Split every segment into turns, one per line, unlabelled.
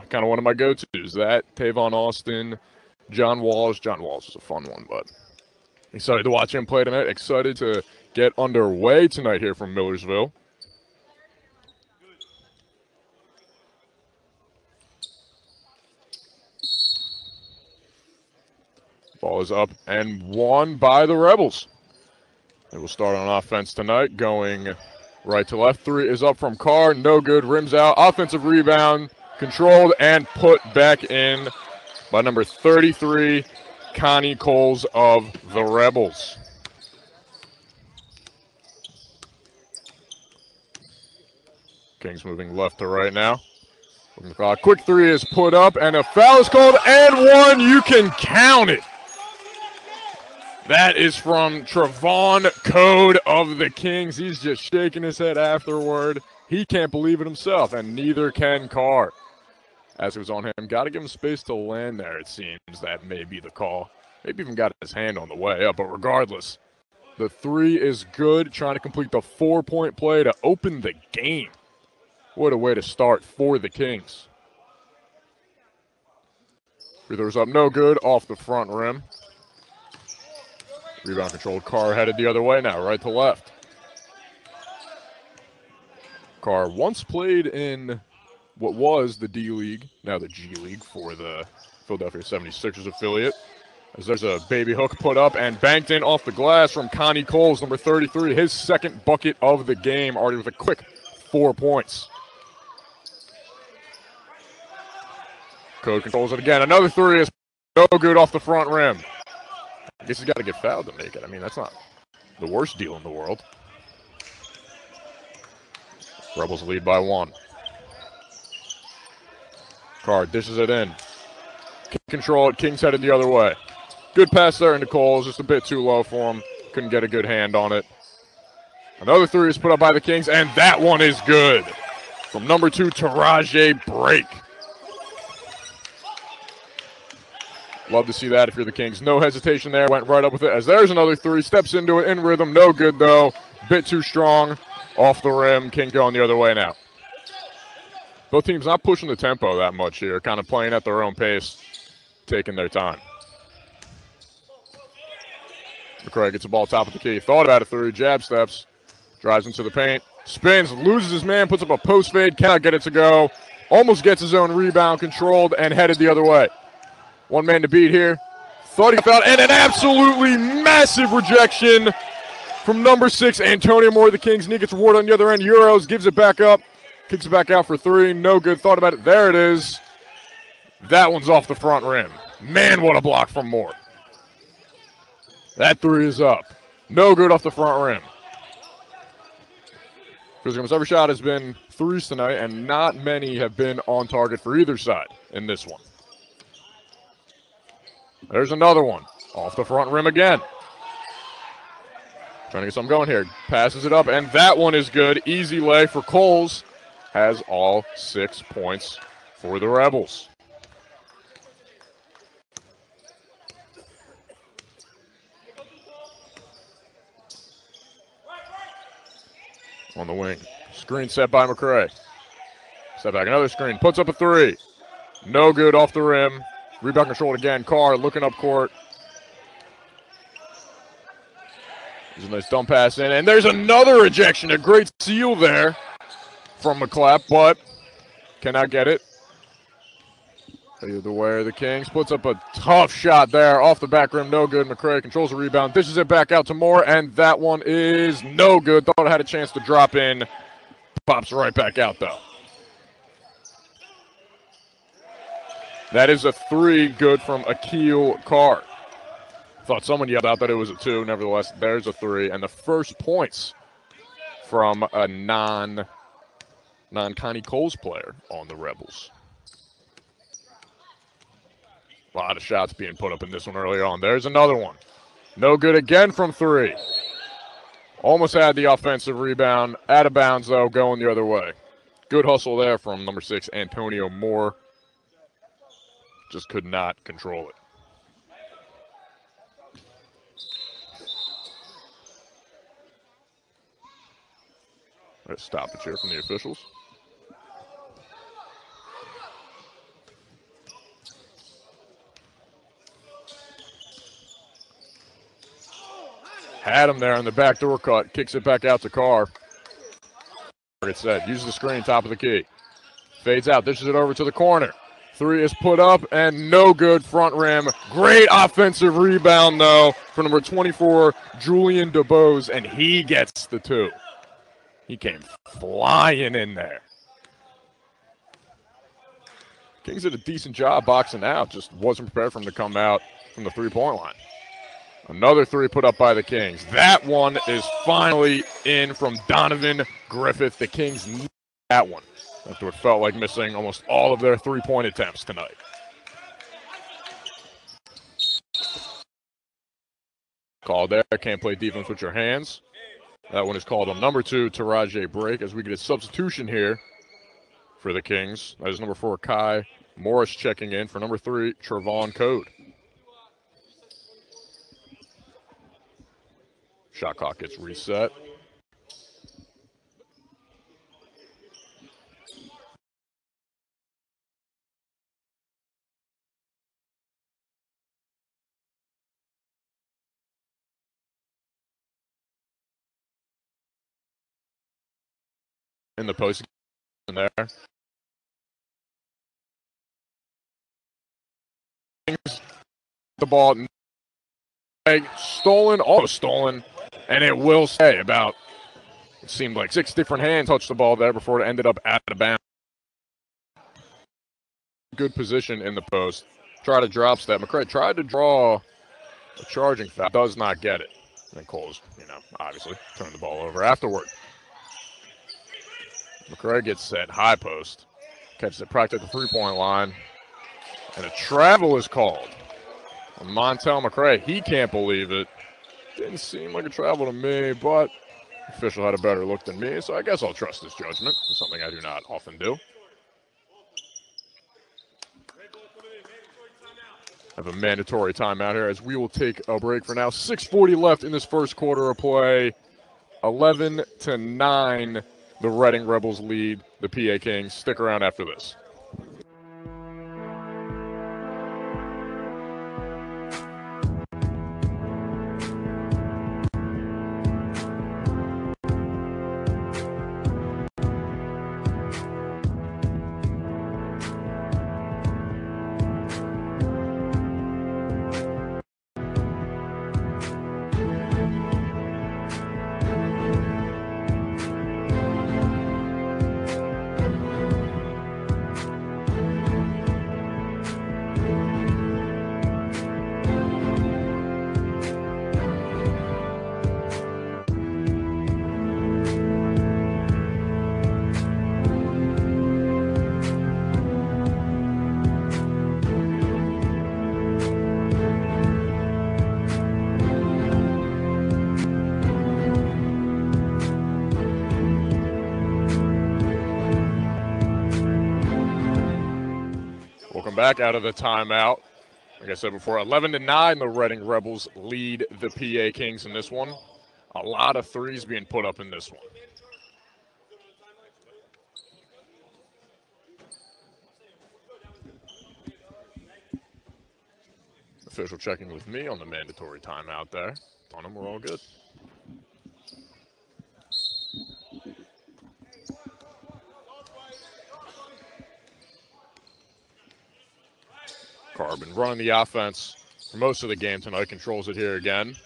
kind of one of my go-tos. That, Tavon Austin, John Walls. John Walls is a fun one, but excited to watch him play tonight. Excited to get underway tonight here from Millersville. Ball is up and won by the Rebels. They will start on offense tonight, going right to left. Three is up from Carr, no good, rims out. Offensive rebound, controlled and put back in by number 33, Connie Coles of the Rebels. Kings moving left to right now. Quick three is put up, and a foul is called, and one. You can count it. That is from Trevon Code of the Kings. He's just shaking his head afterward. He can't believe it himself, and neither can Carr. As it was on him, got to give him space to land there, it seems. That may be the call. Maybe even got his hand on the way up, but regardless, the three is good, trying to complete the 4-point play to open the game. What a way to start for the Kings. Free throws up, no good, off the front rim. Rebound controlled. Carr headed the other way now, right to left. Carr once played in what was the D-League, now the G-League for the Philadelphia 76ers affiliate. As there's a baby hook put up and banked in off the glass from Connie Coles, number 33, his second bucket of the game, already with a quick 4 points. Code controls it again. Another three is no good off the front rim. I guess he's got to get fouled to make it. I mean, that's not the worst deal in the world. Rebels lead by 1. Carr dishes it in. Can't control it. Kings headed the other way. Good pass there into Coles. Just a bit too low for him. Couldn't get a good hand on it. Another three is put up by the Kings, and that one is good. From number 2, Taraje Break. Love to see that if you're the Kings. No hesitation there. Went right up with it as there's another three. Steps into it in rhythm. No good, though. Bit too strong. Off the rim. King going the other way now. Both teams not pushing the tempo that much here. Kind of playing at their own pace. Taking their time. McCray gets the ball top of the key. Thought about a three. Jab steps. Drives into the paint. Spins. Loses his man. Puts up a post fade. Cannot get it to go. Almost gets his own rebound. Controlled and headed the other way. One man to beat here. Thought he fouled, and an absolutely massive rejection from number 6, Antonio Moore. The Kings. He gets reward on the other end. Euros gives it back up. Kicks it back out for three. No good. Thought about it. There it is. That one's off the front rim. Man, what a block from Moore. That three is up. No good off the front rim. Because almost every shot has been threes tonight, and not many have been on target for either side in this one. There's another one. Off the front rim again. Trying to get something going here. Passes it up, and that one is good. Easy lay for Coles. Has all 6 points for the Rebels. On the wing. Screen set by McCray. Step back, another screen. Puts up a three. No good off the rim. Rebound controlled again. Carr looking up court. There's a nice dump pass in. And there's another rejection. A great seal there from McClap, but cannot get it. Either way, the Kings puts up a tough shot there. Off the back rim, no good. McCray controls the rebound. Dishes it back out to Moore, and that one is no good. Thought it had a chance to drop in. Pops right back out, though. That is a three, good from Akil Carr. Thought someone yelled out that it was a two. Nevertheless, there's a three. And the first points from a non-Connie Coles player on the Rebels. A lot of shots being put up in this one early on. There's another one. No good again from three. Almost had the offensive rebound. Out of bounds, though, going the other way. Good hustle there from number 6, Antonio Moore. Just could not control it. Let's stop it here from the officials. Had him there on the backdoor cut. Kicks it back out to Carr. It's set. Uses the screen, top of the key. Fades out, dishes it over to the corner. Three is put up and no good, front rim. Great offensive rebound, though, for number 24, Julian DeBose, and he gets the two. He came flying in there. Kings did a decent job boxing out, just wasn't prepared for him to come out from the three-point line. Another three put up by the Kings. That one is finally in from Donovan Griffith. The Kings need that one after it felt like missing almost all of their three-point attempts tonight. Call there. Can't play defense with your hands. That one is called on number 2, Taraji Break, as we get a substitution here for the Kings. That is number 4, Kai Morris checking in for number 3, Trevon Code. Shot clock gets reset. In the post there. The ball stolen, almost stolen, and it will stay. About, it seemed like 6 different hands touched the ball there before it ended up out of bounds. Good position in the post. Try to drop step. McCray tried to draw a charging foul. Does not get it. And Cole's, obviously turned the ball over afterward. McCray gets set, high post. Catches it practically at the three-point line. And a travel is called on Montel McCray. He can't believe it. Didn't seem like a travel to me, but the official had a better look than me, so I guess I'll trust his judgment. Something I do not often do. Have a mandatory timeout here as we will take a break for now. 6:40 left in this first quarter of play. 11-9. The Reading Rebels lead the PA Kings. Stick around after this. Back out of the timeout. Like I said before, 11-9, the Reading Rebels lead the PA Kings in this one. A lot of threes being put up in this one. Official checking with me on the mandatory timeout there. On them, we're all good. Carbon running the offense for most of the game tonight. Controls it here again.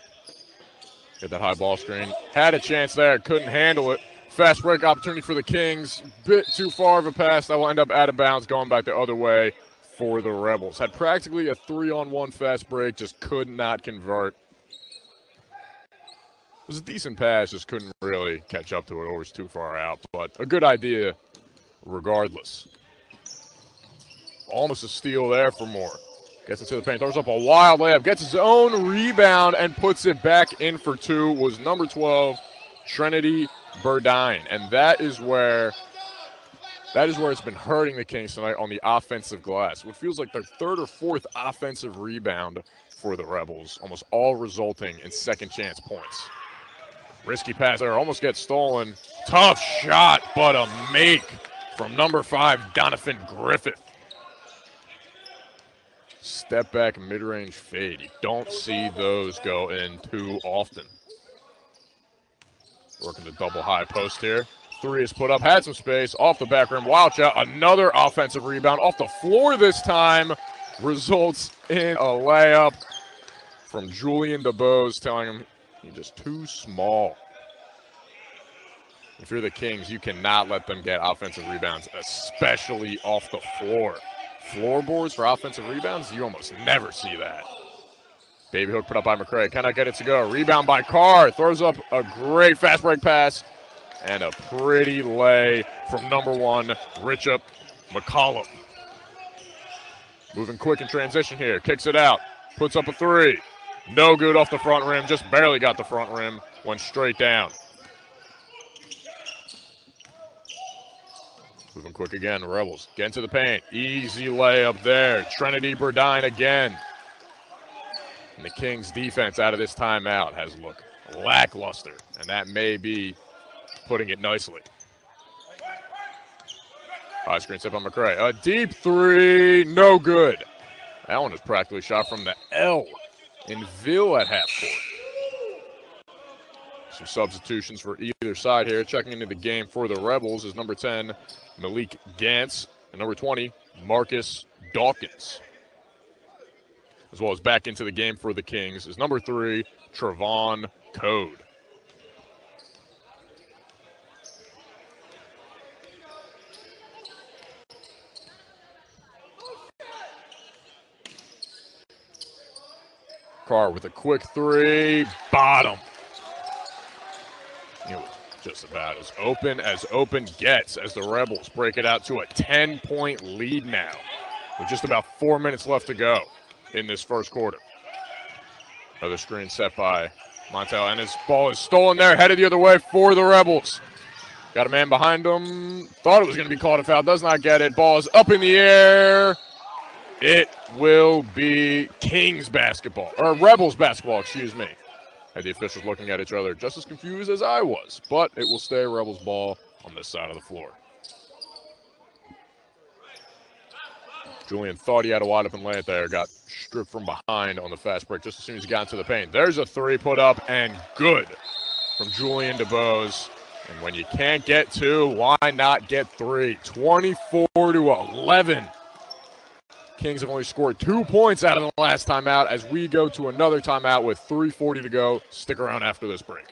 Get that high ball screen. Had a chance there. Couldn't handle it. Fast break opportunity for the Kings. Bit too far of a pass. That will end up out of bounds going back the other way for the Rebels. Had practically a 3-on-1 fast break. Just could not convert. It was a decent pass. Just couldn't really catch up to it. Or was too far out. But a good idea regardless. Almost a steal there for Moore. Gets into the paint, throws up a wild layup, gets his own rebound, and puts it back in for 2. Was number 12, Trinity Burdine. And that is where it's been hurting the Kings tonight on the offensive glass. What feels like their 3rd or 4th offensive rebound for the Rebels, almost all resulting in second chance points. Risky pass there, almost gets stolen. Tough shot, but a make from number 5, Donovan Griffith. Step back mid-range fade. You don't see those go in too often. Working the double high post here. Three is put up, had some space, off the back rim, wild shot, another offensive rebound, off the floor this time, results in a layup from Julian DeBose, telling him you're just too small. If you're the Kings, you cannot let them get offensive rebounds, especially off the floor. Floorboards for offensive rebounds, you almost never see that. Baby hook put up by McCray, cannot get it to go. Rebound by Carr, throws up a great fast break pass. And a pretty lay from number one, Richup McCollum. Moving quick in transition here. Kicks it out. Puts up a three. No good off the front rim. Just barely got the front rim. Went straight down. Moving quick again. Rebels get into the paint. Easy layup there. Trinity Burdine again. And the Kings defense out of this timeout has looked lackluster. And that may be putting it nicely. High screen step on McCray. A deep three, no good. That one is practically shot from the L in Ville at half court. Some substitutions for either side here. Checking into the game for the Rebels is number 10, Malik Gantz, and number 20, Marcus Dawkins. As well as back into the game for the Kings is number 3, Trevon Code. Carr with a quick three, bottom. It was just about as open gets as the Rebels break it out to a 10-point lead now with just about 4 minutes left to go in this first quarter. Another screen set by Montel, and his ball is stolen there, headed the other way for the Rebels. Got a man behind him, thought it was going to be called a foul, does not get it. Ball is up in the air. It will be Kings basketball, or Rebels basketball, excuse me. And the officials looking at each other just as confused as I was, but it will stay Rebels ball on this side of the floor. Julian thought he had a wide open lane there, got stripped from behind on the fast break just as soon as he got into the paint. There's a three put up and good from Julian DeBose. And when you can't get two, why not get three? 24-11. Kings have only scored 2 points out of the last timeout as we go to another timeout with 3:40 to go. Stick around after this break.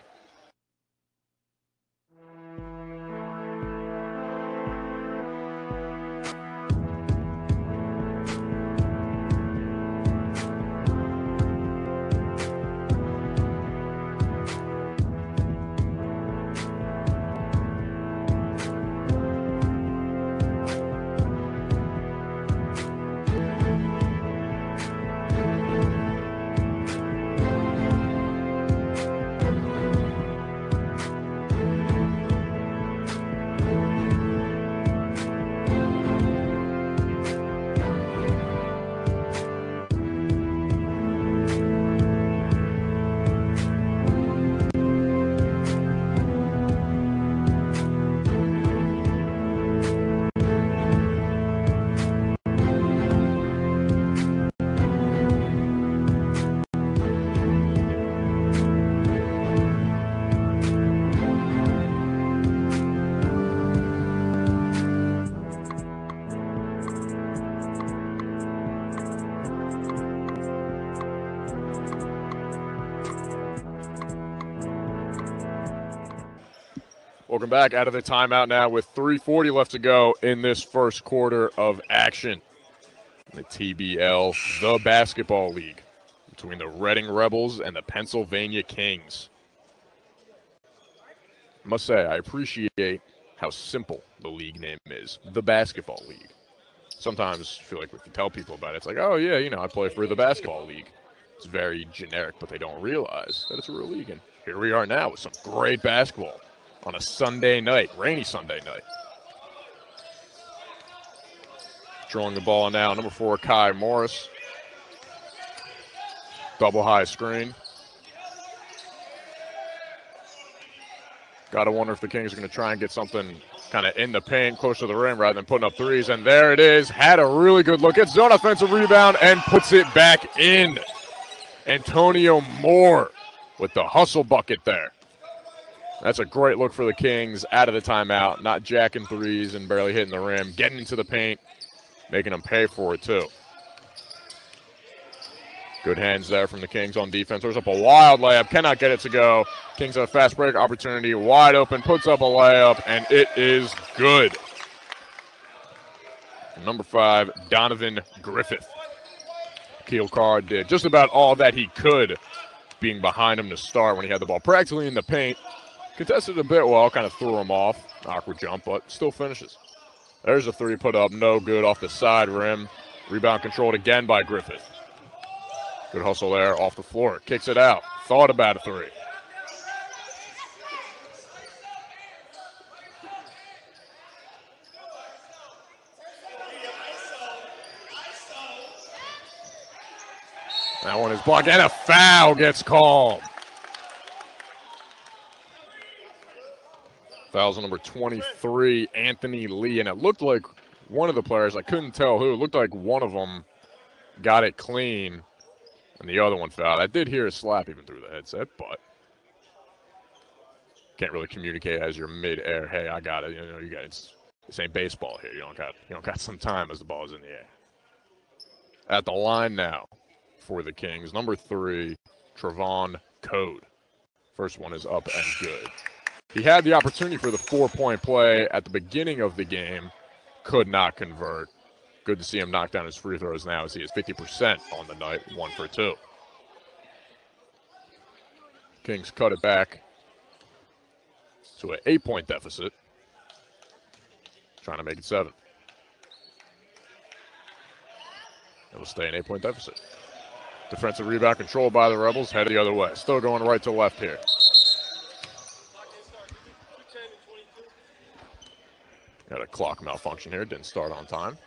Welcome back out of the timeout now with 3:40 left to go in this first quarter of action. The TBL, the basketball league, between the Reading Rebels and the Pennsylvania Kings. I must say, I appreciate how simple the league name is, the basketball league. Sometimes I feel like if you tell people about it, it's like, oh yeah, you know, I play for the basketball league. It's very generic, but they don't realize that it's a real league. And here we are now with some great basketball on a Sunday night, rainy Sunday night. Drawing the ball now, number 4, Kai Morris. Double high screen. Got to wonder if the Kings are going to try and get something kind of in the paint, close to the rim, rather than putting up threes. And there it is. Had a really good look. Gets zone offensive rebound and puts it back in. Antonio Moore with the hustle bucket there. That's a great look for the Kings out of the timeout, not jacking threes and barely hitting the rim, getting into the paint, making them pay for it too. Good hands there from the Kings on defense. Throws up a wild layup, cannot get it to go. Kings have a fast break opportunity, wide open, puts up a layup, and it is good. Number 5, Donovan Griffith. Keel Carr did just about all that he could, being behind him to start when he had the ball practically in the paint. Contested a bit well, kind of threw him off. Awkward jump, but still finishes. There's a three put up, no good off the side rim. Rebound controlled again by Griffith. Good hustle there off the floor. Kicks it out. Thought about a three. That one is blocked, and a foul gets called. Foul's on number 23, Anthony Lee, and it looked like one of the players, I couldn't tell who, it looked like one of them got it clean, and the other one fouled. I did hear a slap even through the headset, but can't really communicate as you're mid-air. Hey, I got it. You know, you guys, this ain't baseball here. You don't got some time as the ball is in the air. At the line now for the Kings, number 3, Trevon Code. First one is up and good. He had the opportunity for the 4-point play at the beginning of the game, could not convert. Good to see him knock down his free throws now as he is 50% on the night, 1 for 2. Kings cut it back to an 8-point deficit, trying to make it 7. It will stay an 8-point deficit. Defensive rebound controlled by the Rebels, headed the other way. Still going right to left here. Got a clock malfunction here, didn't start on time.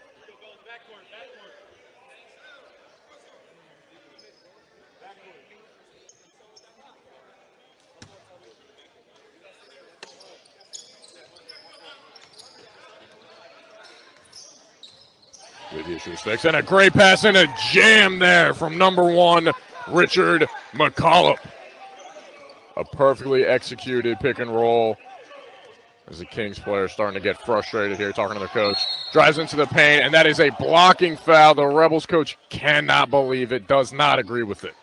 The issue is fixed, and a great pass and a jam there from number 1, Richard McCollum. A perfectly executed pick and roll. As the Kings player starting to get frustrated here, talking to their coach. Drives into the paint, and that is a blocking foul. The Rebels coach cannot believe it, does not agree with it.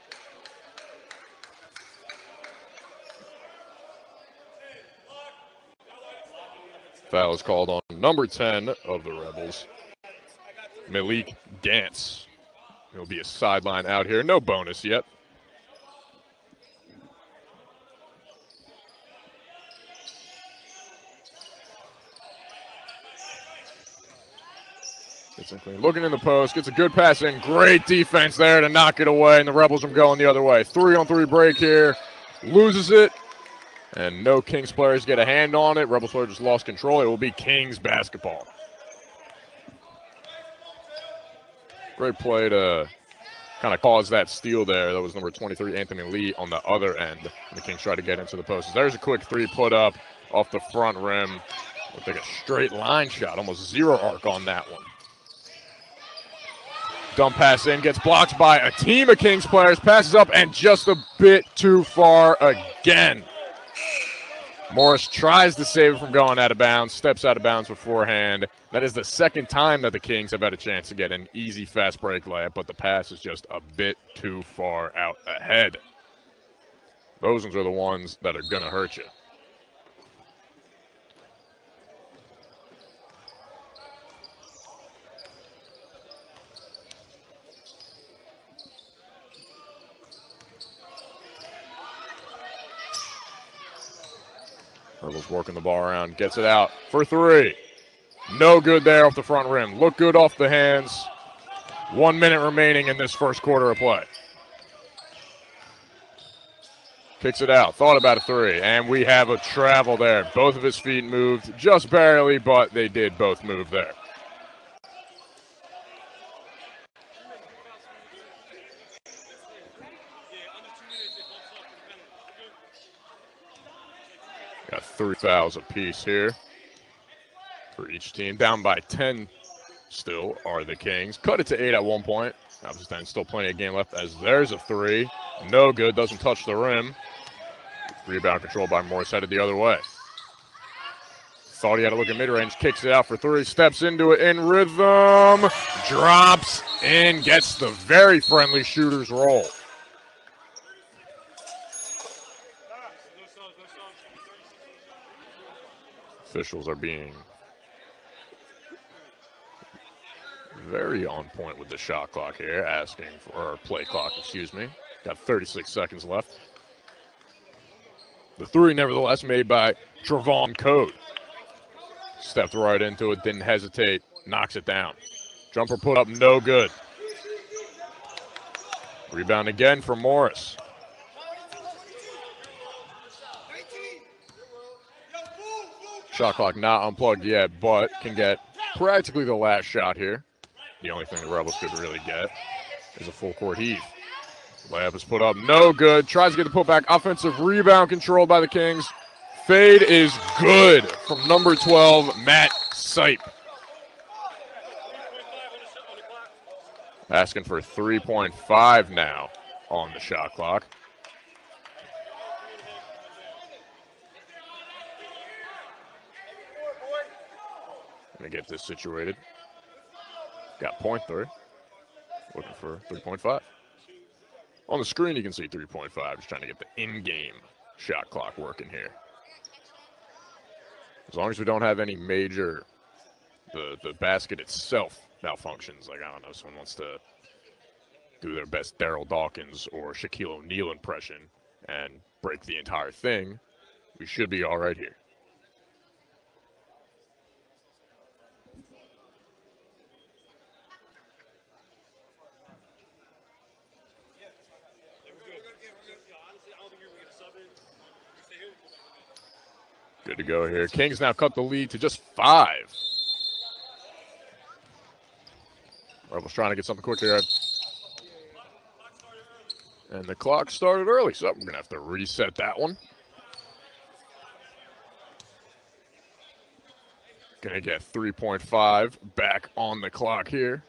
Foul is called on number 10 of the Rebels, Malik Gantz. He'll be a sideline out here. No bonus yet. Looking in the post, gets a good pass in. Great defense there to knock it away, and the Rebels are going the other way. 3-on-3 break here. Loses it, and no Kings players get a hand on it. Rebels players just lost control. It will be Kings basketball. Great play to kind of cause that steal there. That was number 23, Anthony Lee, on the other end. And the Kings try to get into the post. There's a quick 3 put up off the front rim. Looked like a straight line shot, almost zero arc on that one. Dump pass in, gets blocked by a team of Kings players, passes up, and just a bit too far again. Morris tries to save it from going out of bounds, steps out of bounds beforehand. That is the second time that the Kings have had a chance to get an easy fast break layup, but the pass is just a bit too far out ahead. Those ones are the ones that are going to hurt you. Rebels working the ball around, gets it out for 3. No good there off the front rim. Look good off the hands. 1 minute remaining in this first quarter of play. Kicks it out, thought about a 3, and we have a travel there. Both of his feet moved just barely, but they did both move there. Got 3 fouls apiece here for each team. Down by 10 still are the Kings. Cut it to 8 at one point. Obviously, still plenty of game left as there's a 3. No good, doesn't touch the rim. Rebound controlled by Morris, headed the other way. Thought he had to look at mid-range, kicks it out for three, steps into it in rhythm, drops in, gets the very friendly shooter's roll. Officials are being very on point with the shot clock here, or play clock, excuse me. Got 36 seconds left. The three, nevertheless, made by Trevon Code. Stepped right into it, didn't hesitate, knocks it down. Jumper put up, no good. Rebound again for Morris. Shot clock not unplugged yet, but can get practically the last shot here. The only thing the Rebels could really get is a full court heave. Layup is put up, no good. Tries to get the putback. Offensive rebound controlled by the Kings. Fade is good from number 12, Matt Sipe. Asking for 3.5 now on the shot clock. Gonna get this situated. Got point three. Looking for 3.5. On the screen you can see 3.5. Just trying to get the in-game shot clock working here. As long as we don't have any major, the basket itself malfunctions. Like, I don't know, someone wants to do their best Daryl Dawkins or Shaquille O'Neal impression and break the entire thing, we should be all right here. Good to go here. Kings now cut the lead to just 5. Rebels trying to get something quick here. And the clock started early, so we're going to have to reset that one. Going to get 3.5 back on the clock here.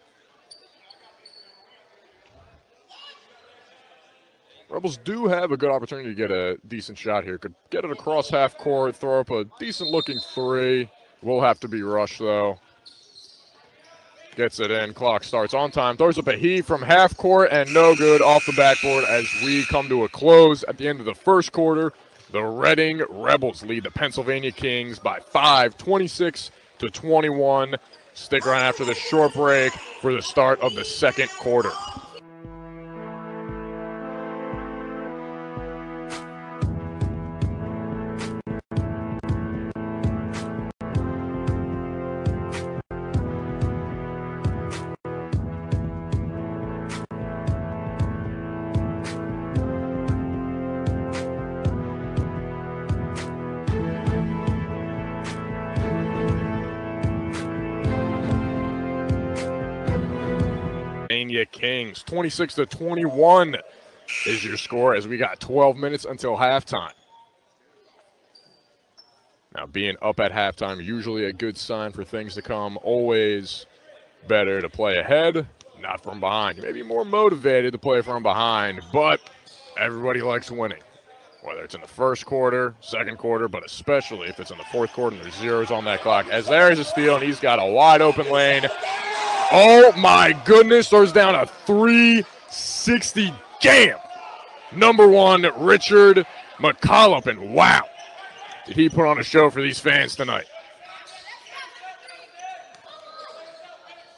Rebels do have a good opportunity to get a decent shot here. Could get it across half court, throw up a decent-looking three. Will have to be rushed, though. Gets it in. Clock starts on time. Throws up a heave from half court and no good off the backboard as we come to a close at the end of the first quarter. The Reading Rebels lead the Pennsylvania Kings by 5, 26-21. Stick around after this short break for the start of the second quarter. Kings 26-21 is your score as we got 12 minutes until halftime. Now, being up at halftime, usually a good sign for things to come. Always better to play ahead, not from behind. You may be more motivated to play from behind, but everybody likes winning. Whether it's in the first quarter, second quarter, but especially if it's in the fourth quarter and there's zeros on that clock. As there's a steal, and he's got a wide open lane. Oh, my goodness. Throws down a 360 jam. Number 1, Richard McCollum. And wow, did he put on a show for these fans tonight.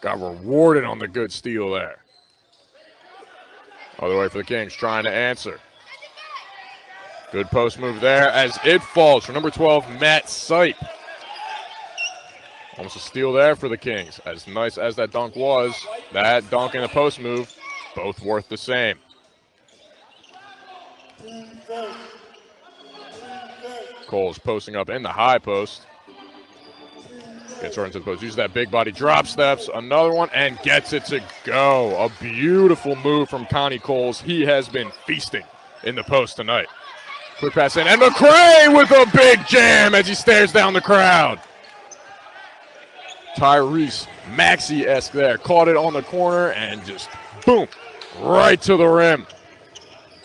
Got rewarded on the good steal there. Other way for the Kings, trying to answer. Good post move there as it falls for number 12, Matt Sipe. Almost a steal there for the Kings. As nice as that dunk was, that dunk and the post move, both worth the same. Cole's posting up in the high post. Gets right into the post. Uses that big body drop steps. Another one and gets it to go. A beautiful move from Connie Coles. He has been feasting in the post tonight. Quick pass in. And McCray with a big jam as he stares down the crowd. Tyrese Maxey-esque there. Caught it on the corner and just boom, right to the rim.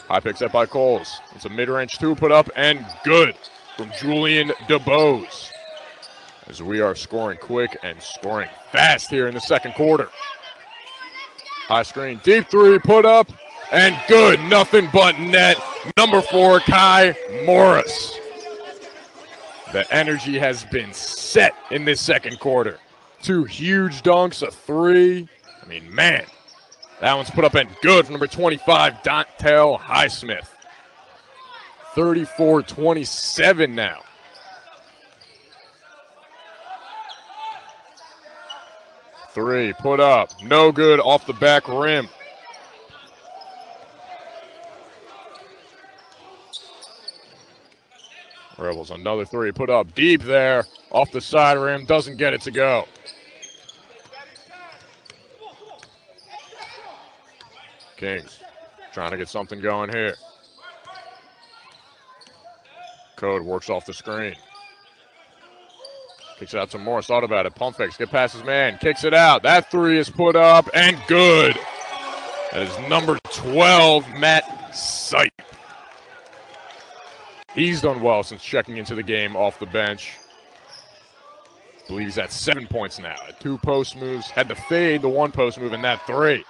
High pick set by Coles. It's a mid-range two put up and good from Julian DeBose. As we are scoring quick and scoring fast here in the second quarter. High screen, deep three put up and good. Nothing but net. Number 4, Kai Morris. The energy has been set in this second quarter. 2 huge dunks, a 3. I mean, man, that one's put up and good from number 25, Dontel Highsmith. 34-27 now. Three put up, no good off the back rim. Rebels, another 3 put up deep there, off the side rim, doesn't get it to go. Kings trying to get something going here. Code works off the screen. Kicks it out to Morris, thought about it, pump fakes, get past his man, kicks it out. That 3 is put up and good. That is number 12, Matt Sipe. He's done well since checking into the game off the bench. I believe he's at 7 points now. 2 post moves, had to fade the 1 post move, and that 3.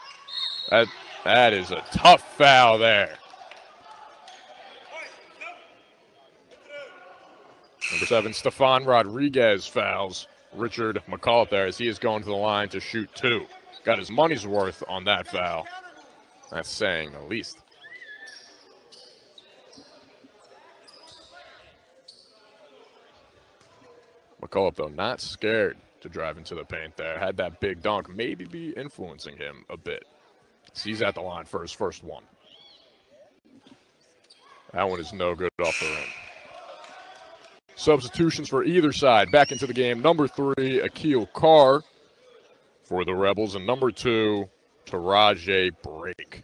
That is a tough foul there. Number 7, Stefan Rodriguez fouls Richard McCullough there as he is going to the line to shoot 2. Got his money's worth on that foul. That's saying the least. McCullough, though, not scared to drive into the paint there. Had that big dunk, maybe be influencing him a bit. So he's at the line for his first one. That one is no good off the rim. Substitutions for either side. Back into the game. Number 3, Akil Carr for the Rebels. And number 2, Taraje Brake.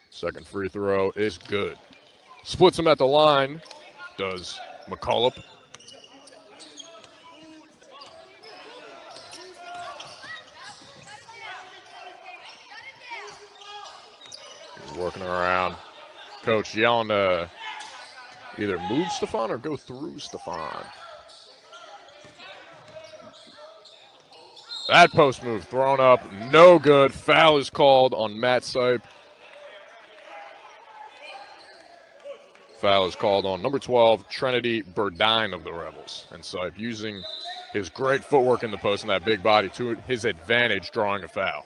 Second free throw is good. Splits him at the line. Does McCullough. Working around. Coach yelling to either move Stefan or go through Stefan. That post move thrown up, no good. Foul is called on Matt Sipe. Foul is called on number 12, Trinity Burdine of the Rebels. And Sipe using his great footwork in the post and that big body to his advantage, drawing a foul.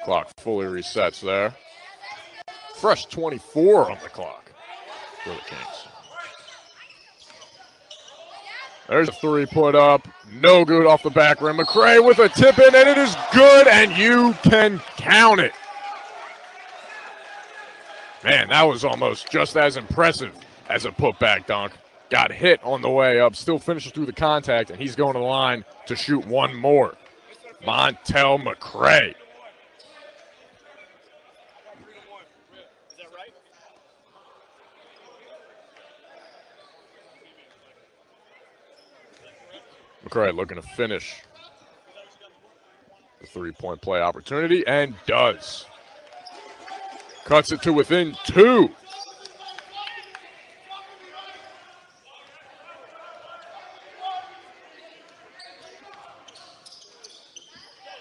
Clock fully resets there. Fresh 24 on the clock for the Kings. There's a 3 put up. No good off the back rim. McCray with a tip in, and it is good, and you can count it. Man, that was almost just as impressive as a putback dunk. Got hit on the way up, still finishes through the contact, and he's going to the line to shoot one more. Montel McCray. McCray looking to finish the 3-point play opportunity, and does. Cuts it to within 2.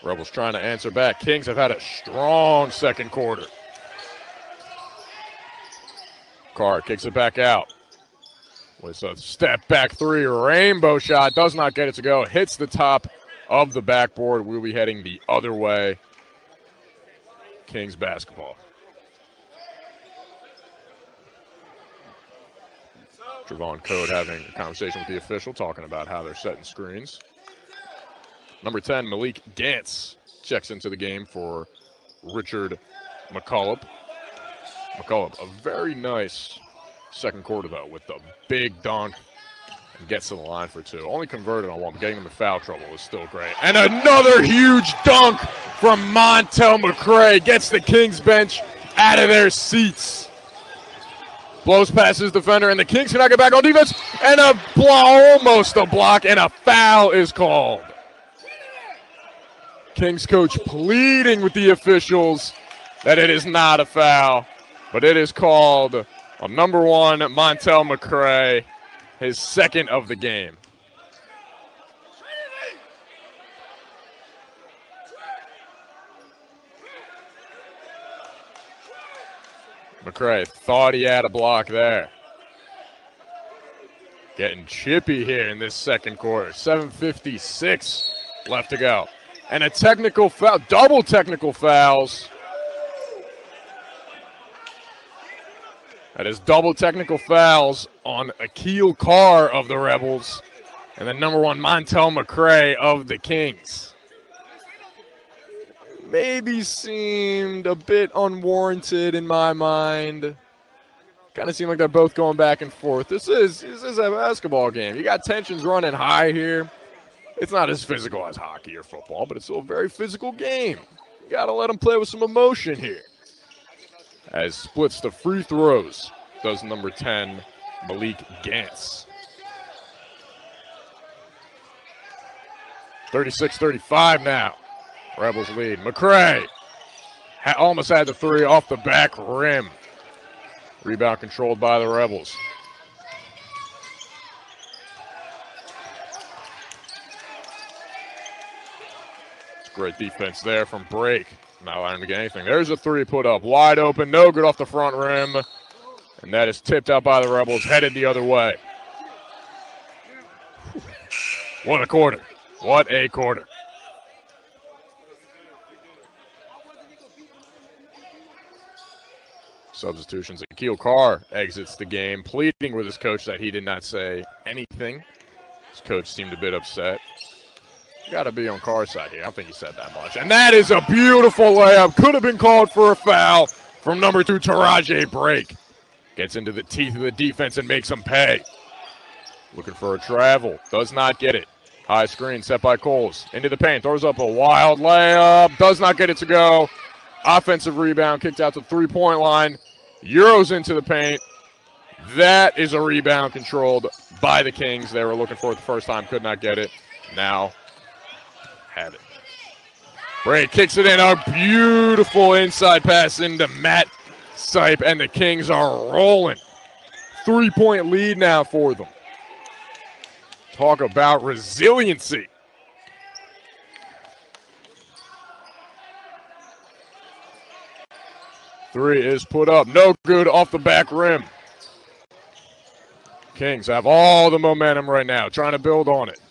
Rebels trying to answer back. Kings have had a strong second quarter. Carr kicks it back out. With a step back 3, rainbow shot, does not get it to go. Hits the top of the backboard. We'll be heading the other way. Kings basketball. Trevon Code having a conversation with the official, talking about how they're setting screens. Number 10, Malik Gantz checks into the game for Richard McCullough. McCullough, a very nice second quarter, though, with the big dunk, and gets to the line for 2. Only converted on 1, but getting them in foul trouble was still great. And another huge dunk from Montel McCray gets the Kings bench out of their seats. Blows past his defender, and the Kings cannot get back on defense. And almost a block, and a foul is called. Kings coach pleading with the officials that it is not a foul, but it is called on number 1, Montel McCray, his second of the game. McCray thought he had a block there. Getting chippy here in this second quarter. 7:56 left to go. And a technical foul, double technical fouls. That is double technical fouls on Akil Carr of the Rebels and the number 1 Montel McCray of the Kings. Maybe seemed a bit unwarranted in my mind. Kind of seemed like they're both going back and forth. This is a basketball game. You got tensions running high here. It's not as physical as hockey or football, but it's still a very physical game. You got to let them play with some emotion here. As splits the free throws, does number 10, Malik Gantz. 36-35 now. Rebels lead. McCray almost had the 3 off the back rim. Rebound controlled by the Rebels. Great defense there from Brake. Not allowing him to get anything. There's a 3 put up. Wide open. No good off the front rim. And that is tipped out by the Rebels. Headed the other way. What a quarter. What a quarter. Substitutions. Akil Carr exits the game, pleading with his coach that he did not say anything. His coach seemed a bit upset. Got to be on Carr's side here. I don't think he said that much. And that is a beautiful layup. Could have been called for a foul from number 2, Taraji Brake. Gets into the teeth of the defense and makes them pay. Looking for a travel. Does not get it. High screen set by Coles. Into the paint. Throws up a wild layup. Does not get it to go. Offensive rebound. Kicked out to the 3-point line. Euros into the paint. That is a rebound controlled by the Kings. They were looking for it the first time. Could not get it. Now have it. Brake kicks it in. A beautiful inside pass into Matt Sipe, and the Kings are rolling. 3-point lead now for them. Talk about resiliency. Three is put up. No good off the back rim. Kings have all the momentum right now, trying to build on it.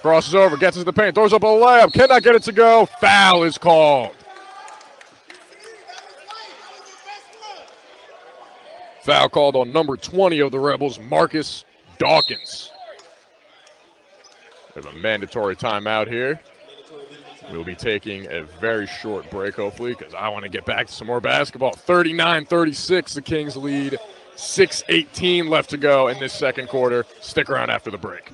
Crosses over, gets into the paint, throws up a layup, cannot get it to go. Foul is called. Foul called on number 20 of the Rebels, Marcus Dawkins. We have a mandatory timeout here. We'll be taking a very short break, hopefully, because I want to get back to some more basketball. 39-36, the Kings lead. 6:18 left to go in this second quarter. Stick around after the break.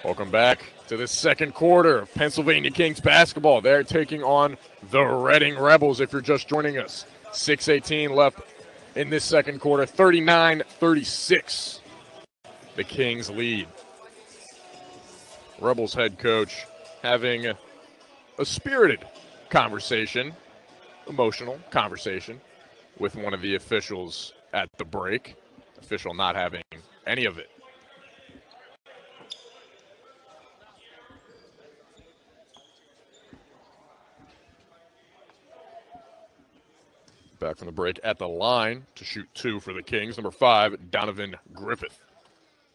Welcome back to the second quarter of Pennsylvania Kings basketball. They're taking on the Reading Rebels if you're just joining us. 6:18 left in this second quarter. 39-36. The Kings lead. Rebels head coach having a spirited conversation, emotional conversation with one of the officials at the break. Official not having any of it. Back from the break at the line to shoot 2 for the Kings. Number 5, Donovan Griffith.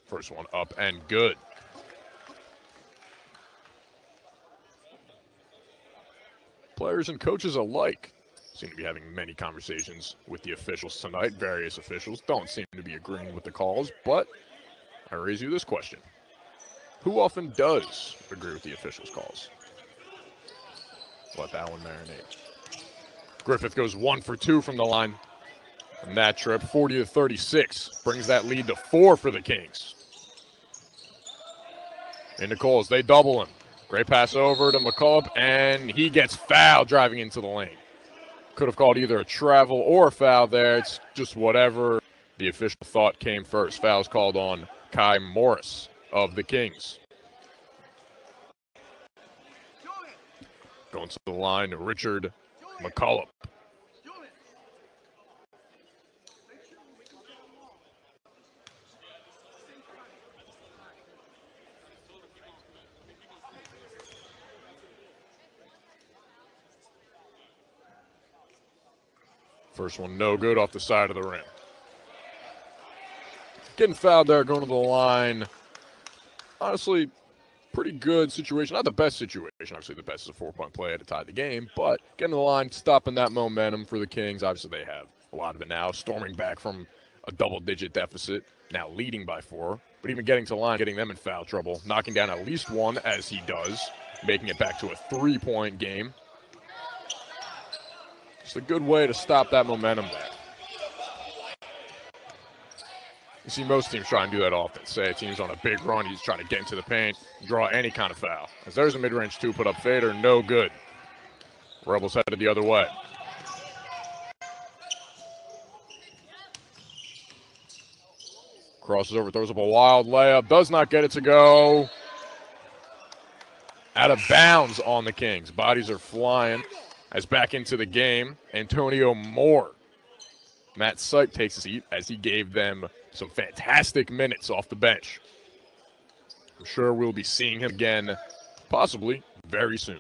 First one up and good. Players and coaches alike seem to be having many conversations with the officials tonight. Various officials don't seem to be agreeing with the calls, but I raise you this question. Who often does agree with the officials' calls? Let that one marinate. Griffith goes 1 for 2 from the line on that trip, 40-36. Brings that lead to 4 for the Kings. Into Coles, they double him. Great pass over to McCullough, and he gets fouled driving into the lane. Could have called either a travel or a foul there. It's just whatever the official thought came first. Foul's called on Kai Morris of the Kings. Going to the line, Richard McCullough. First one no good off the side of the rim. Getting fouled there, going to the line. Honestly, pretty good situation. Not the best situation. Obviously, the best is a 4-point play to tie the game. But getting to the line, stopping that momentum for the Kings. Obviously, they have a lot of it now. Storming back from a double-digit deficit, now leading by 4. But even getting to the line, getting them in foul trouble. Knocking down at least one, as he does. Making it back to a 3-point game. It's a good way to stop that momentum there. You see most teams try and do that often. Say a team's on a big run, he's trying to get into the paint, draw any kind of foul. As there's a mid-range 2 put up fader, no good. Rebels headed the other way. Crosses over, throws up a wild layup, does not get it to go. Out of bounds on the Kings. Bodies are flying as back into the game. Antonio Moore. Matt Sype takes a seat as he gave them some fantastic minutes off the bench. I'm sure we'll be seeing him again, possibly very soon.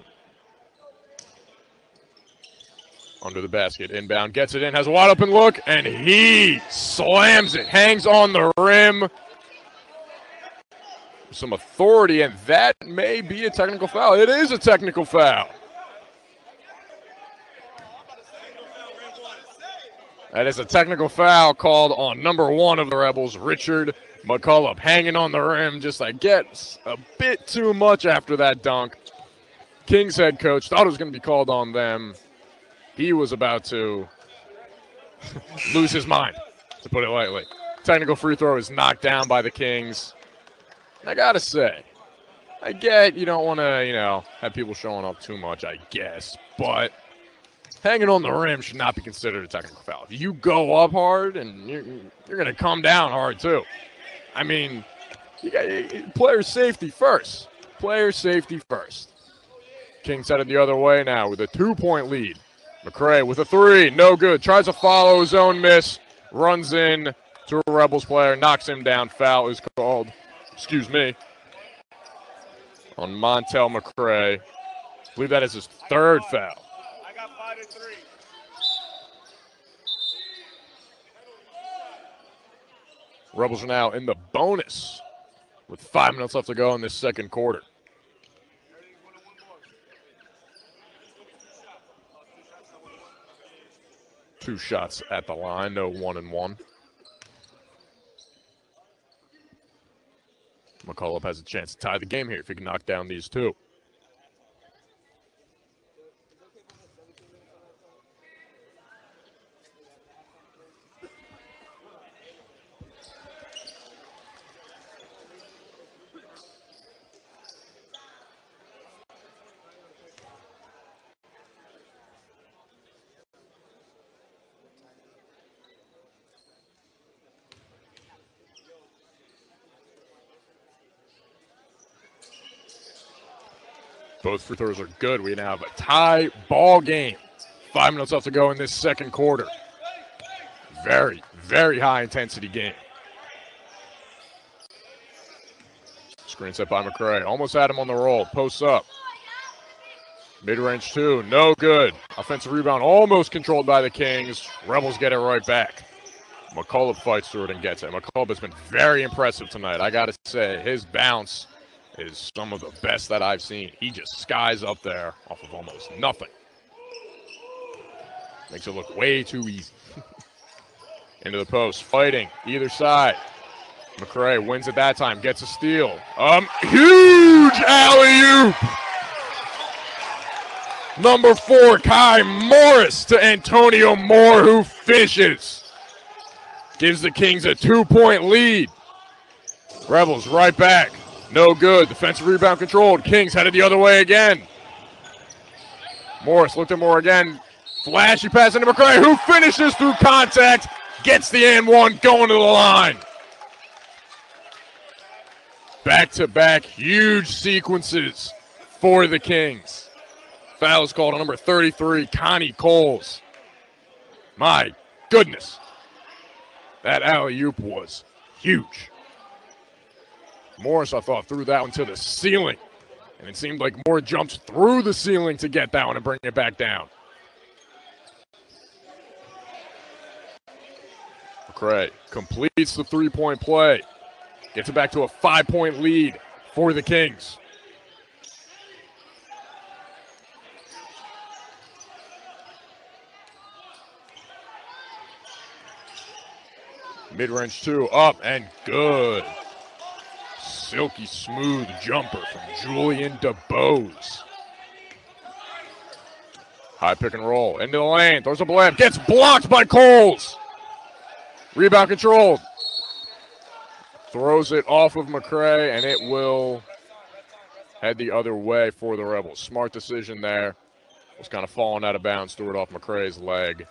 Under the basket, inbound, gets it in, has a wide open look, and he slams it, hangs on the rim. Some authority, and that may be a technical foul. It is a technical foul. That is a technical foul called on number 1 of the Rebels, Richard McCullough, hanging on the rim, just like gets a bit too much after that dunk. Kings head coach thought it was going to be called on them. He was about to lose his mind, to put it lightly. Technical free throw is knocked down by the Kings. I got to say, I get you don't want to, have people showing up too much, I guess, but hanging on the rim should not be considered a technical foul. If you go up hard, and you're going to come down hard too. I mean, you got player safety first. Player safety first. Kings headed the other way now with a 2-point lead. McCray with a 3, no good. Tries to follow his own miss. Runs in to a Rebels player, knocks him down. Foul is called, on Montel McCray. I believe that is his 3rd foul. Rebels are now in the bonus with 5 minutes left to go in this second quarter. Two shots at the line, no 1-and-1. McCullough has a chance to tie the game here if he can knock down these 2. Both free throws are good. We now have a tie ball game. 5 minutes left to go in this second quarter. Very, very high intensity game. Screen set by McCray. Almost had him on the roll. Posts up. Mid-range two, no good. Offensive rebound almost controlled by the Kings. Rebels get it right back. McCullough fights through it and gets it. McCullough has been very impressive tonight. I got to say, his bounce is some of the best that I've seen. He just skies up there off of almost nothing. Makes it look way too easy. Into the post, fighting either side. McCray wins it that time, gets a steal. Huge alley-oop! Number 4, Kai Morris to Antonio Moore, who finishes. Gives the Kings a 2-point lead. Rebels right back. No good. Defensive rebound controlled. Kings headed the other way again. Morris looked at Moore again. Flashy pass into McCray, who finishes through contact. Gets the and one going to the line. Back-to-back huge sequences for the Kings. Foul is called on number 33, Connie Coles. My goodness. That alley-oop was huge. Morris, I thought, threw that one to the ceiling. And it seemed like Moore jumped through the ceiling to get that one and bring it back down. McCray completes the three-point play. Gets it back to a 5-point lead for the Kings. Mid-range two, up and good. Silky smooth jumper from Julian DeBose. High pick and roll, into the lane, throws up a layup, gets blocked by Coles. Rebound controlled. Throws it off of McCray, and it will head the other way for the Rebels. Smart decision there. Was kind of falling out of bounds, threw it off McCray's leg.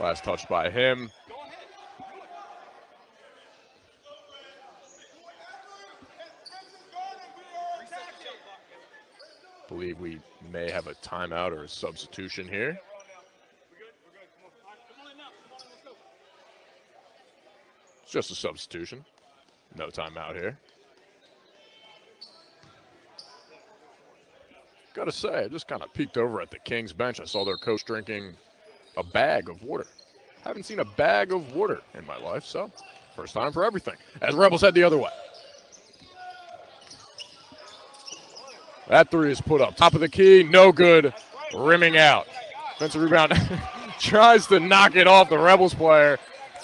Last touch by him. Believe we may have a timeout or a substitution here. It's just a substitution. No timeout here. Gotta say, I just kind of peeked over at the Kings bench. I saw their coach drinking a bag of water. Haven't seen a bag of water in my life, so first time for everything. As Rebels head the other way. That three is put up. Top of the key, no good. Rimming out. Defensive rebound. Tries to knock it off the Rebels player.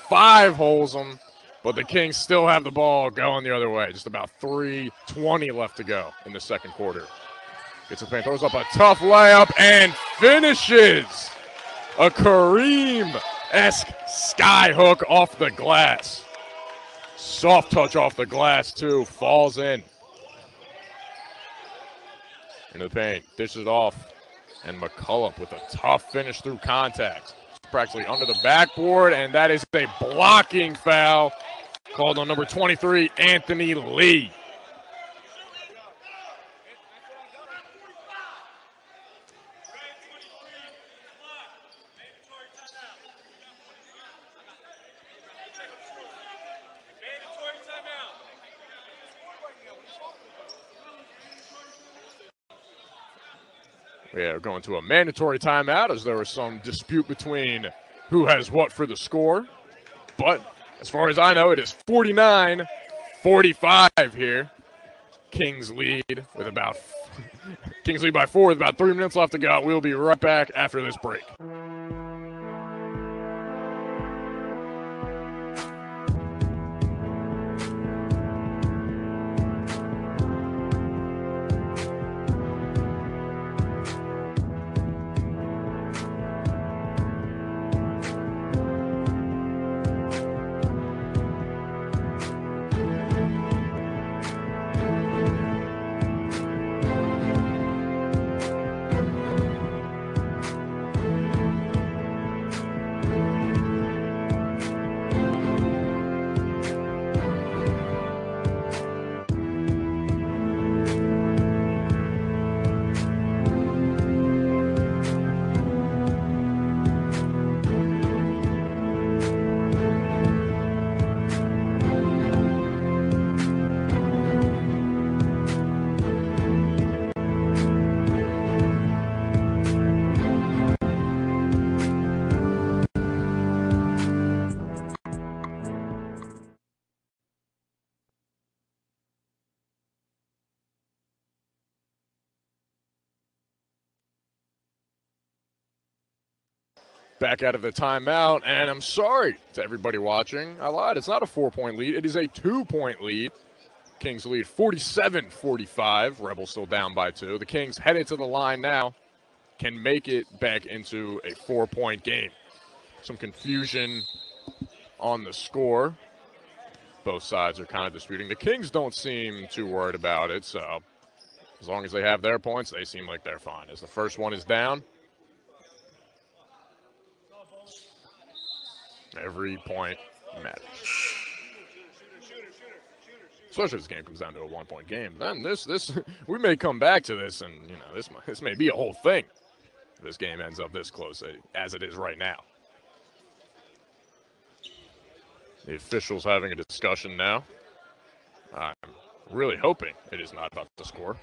5 holes him. But the Kings still have the ball going the other way. Just about 3:20 left to go in the second quarter. Gets a fan, throws up a tough layup, and finishes. A Kareem-esque sky hook off the glass. Soft touch off the glass, too. Falls in. Into the paint, dishes it off, and McCullough with a tough finish through contact. Practically under the backboard, and that is a blocking foul called on number 23, Anthony Lee. Yeah, we're going to a mandatory timeout as there was some dispute between who has what for the score. But as far as I know, it is 49-45 here. Kings lead with about Kings lead by 4 with about 3 minutes left to go. We'll be right back after this break. Back out of the timeout, and I'm sorry to everybody watching. I lied. It's not a 4-point lead. It is a 2-point lead. Kings lead 47-45. Rebels still down by 2. The Kings headed to the line now. Can make it back into a 4-point game. Some confusion on the score. Both sides are kind of disputing. The Kings don't seem too worried about it, so as long as they have their points, they seem like they're fine. As the first one is down, every point matters. Especially if this game comes down to a 1-point game. Then this we may come back to this, and this may be a whole thing. If this game ends up this close as it is right now. The officials having a discussion now. I'm really hoping it is not about the score.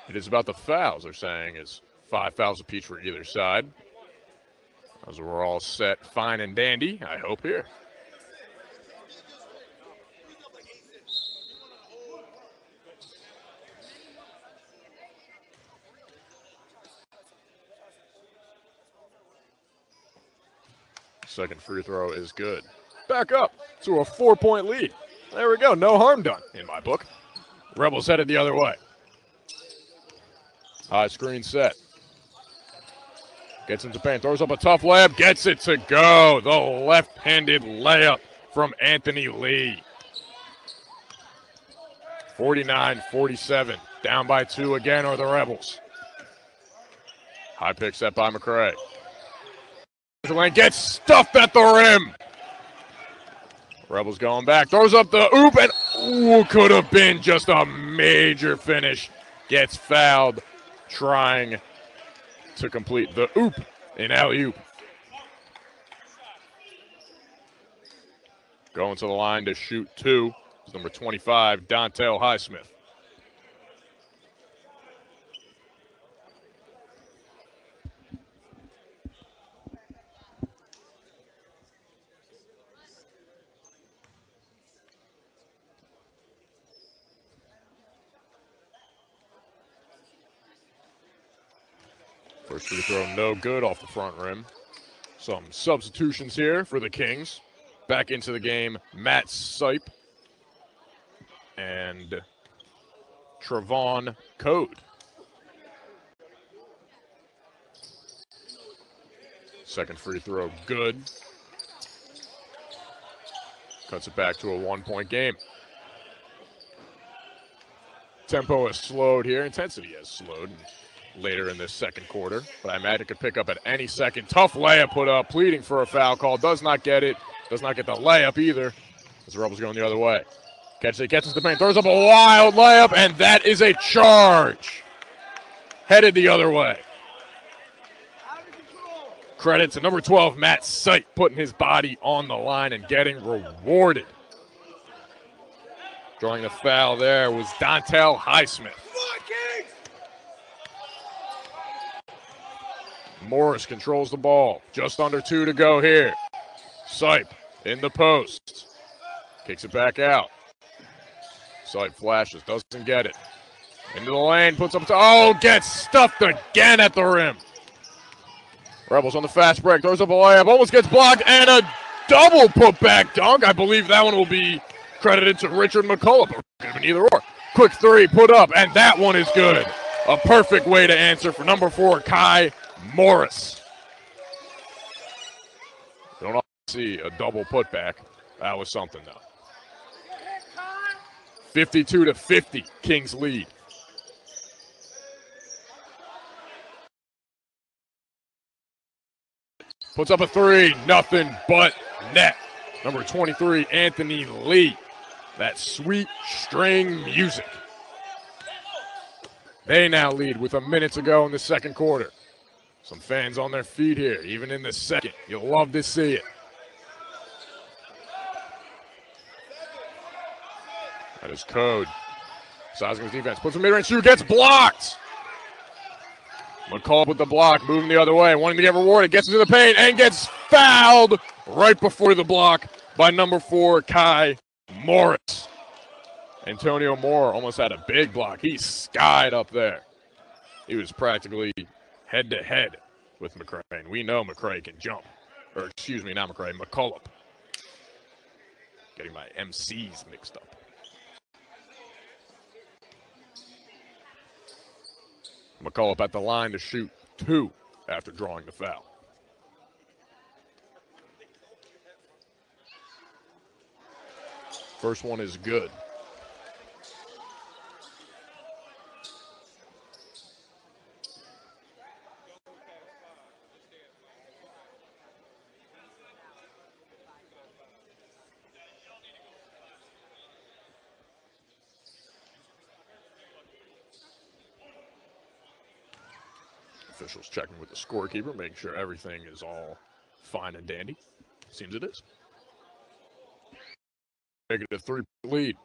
It is about the fouls. They're saying is 5 fouls apiece for either side. As we're all set, fine and dandy, I hope here. Second free throw is good. Back up to a 4-point lead. There we go. No harm done in my book. Rebels headed the other way. High screen set. Gets into paint. Throws up a tough layup. Gets it to go. The left-handed layup from Anthony Lee. 49-47. Down by 2 again are the Rebels. High pick set by McCray. Gets stuffed at the rim. Rebels going back. Throws up the oop and could have been just a major finish. Gets fouled trying to complete the oop in alley-oop. Going to the line to shoot 2 is number 25, Dontel Highsmith. First free throw, no good off the front rim. Some substitutions here for the Kings. Back into the game, Matt Sipe and Trevon Code. Second free throw, good. Cuts it back to a 1-point game. Tempo has slowed here. Intensity has slowed later in this second quarter, but I imagine it could pick up at any second. Tough layup put up, pleading for a foul call. Does not get it. Does not get the layup either. As the Rebels going the other way. Catches the paint, throws up a wild layup, and that is a charge. Headed the other way. Credit to number 12, Matt Sipe, putting his body on the line and getting rewarded. Drawing the foul there was Dontel Highsmith. Morris controls the ball. Just under 2 to go here. Sipe in the post. Kicks it back out. Sipe flashes, doesn't get it. Into the lane, puts up, gets stuffed again at the rim. Rebels on the fast break, throws up a layup, almost gets blocked, and a double putback dunk. I believe that one will be credited to Richard McCullough, but could have been either or. Quick 3, put up, and that one is good. A perfect way to answer for number 4, Kai Morris. Don't often see a double putback. That was something, though. 52-50, Kings lead. Puts up a 3, nothing but net. Number 23, Anthony Lee. That sweet string music. They now lead with a minute to go in the second quarter. Some fans on their feet here, even in the second. You'll love to see it. That is Code. Soskin's defense puts a mid-range shoot, gets blocked. McCullough with the block, moving the other way, wanting to get rewarded, gets into the paint, and gets fouled right before the block by number 4, Kai Morris. Antonio Moore almost had a big block. He skied up there. He was practically head-to-head with McCray. And we know McCray can jump. Or excuse me, not McCray, McCullough. Getting my MCs mixed up. McCullough at the line to shoot 2 after drawing the foul. First one is good. Officials checking with the scorekeeper, making sure everything is all fine and dandy. Seems it is. Making it a 3 lead.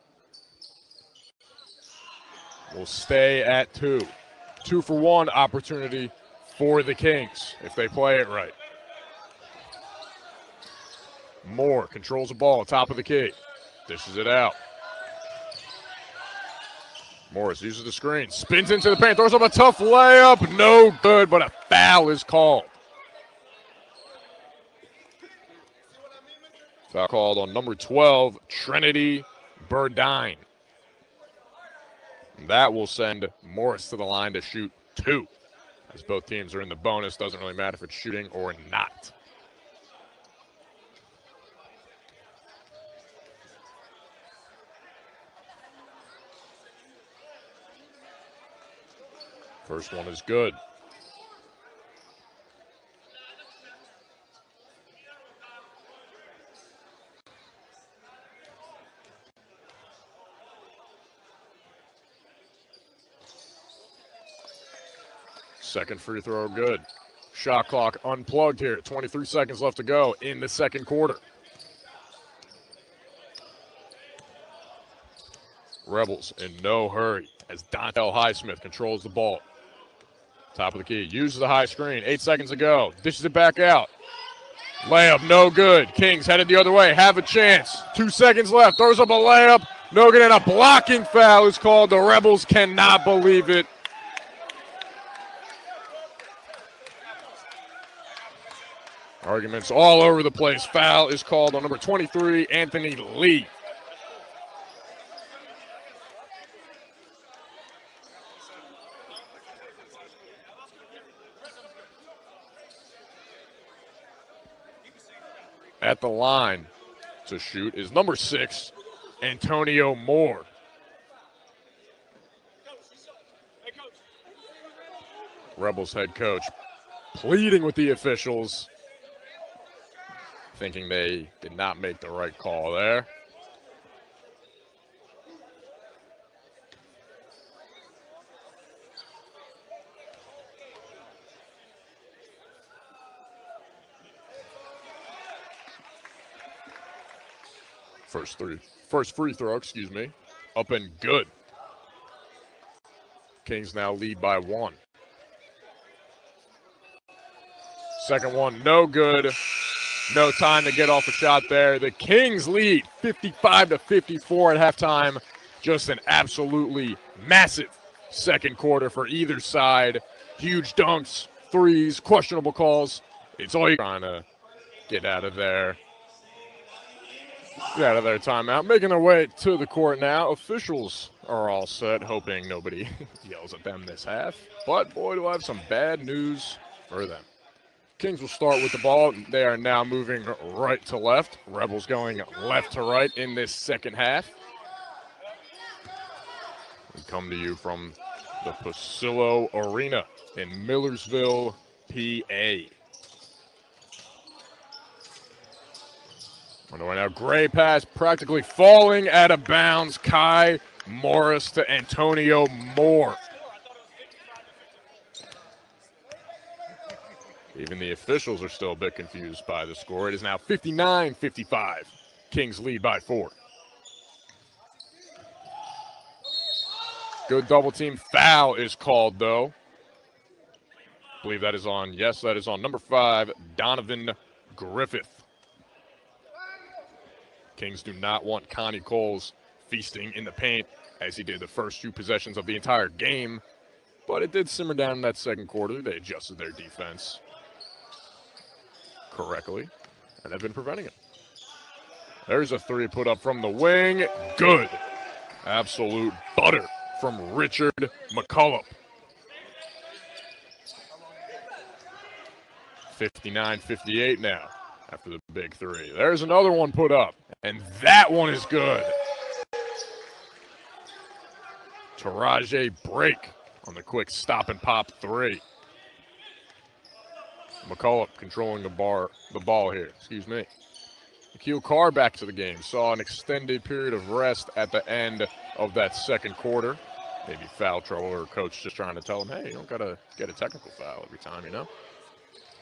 We'll stay at 2. 2-for-1 opportunity for the Kings if they play it right. Moore controls the ball, top of the key. Dishes it out. Morris uses the screen, spins into the paint, throws up a tough layup. No good, but a foul is called. Foul called on number 12, Trinity Burdine. That will send Morris to the line to shoot 2. As both teams are in the bonus, doesn't really matter if it's shooting or not. First one is good. Second free throw good. Shot clock unplugged here. 23 seconds left to go in the second quarter. Rebels in no hurry as Dontel Highsmith controls the ball. Top of the key, uses the high screen, 8 seconds to go, dishes it back out. Layup, no good. Kings headed the other way, have a chance. 2 seconds left, throws up a layup, no good, and a blocking foul is called. The Rebels cannot believe it. Arguments all over the place. Foul is called on number 23, Anthony Lee. At the line to shoot is number 6, Antonio Moore. Rebels head coach pleading with the officials, thinking they did not make the right call there. First free throw, up and good. Kings now lead by 1. Second one, no good. No time to get off a shot there. The Kings lead 55-54 at halftime. Just an absolutely massive second quarter for either side. Huge dunks, threes, questionable calls. It's all you're trying to get out of there. Get out of their timeout. Making their way to the court now. Officials are all set, hoping nobody yells at them this half. But boy, do I have some bad news for them. Kings will start with the ball. They are now moving right to left. Rebels going left to right in this second half. We come to you from the Pasillo Arena in Millersville, PA. On the way now, Gray pass practically falling out of bounds. Kai Morris to Antonio Moore. Even the officials are still a bit confused by the score. It is now 59-55. Kings lead by 4. Good double team foul is called, though. I believe that is on, yes, that is on number 5, Donovan Griffith. Kings do not want Connie Coles feasting in the paint as he did the first 2 possessions of the entire game. But it did simmer down in that second quarter. They adjusted their defense correctly, and have been preventing it. There's a three put up from the wing. Good. Absolute butter from Richard McCullough. 59-58 now after the big three. There's another one put up, and that one is good. Taraji break on the quick stop and pop three. McCullough controlling the ball here. Excuse me. Akil Carr back to the game. Saw an extended period of rest at the end of that second quarter. Maybe foul trouble or coach just trying to tell him, hey, you don't got to get a technical foul every time, you know.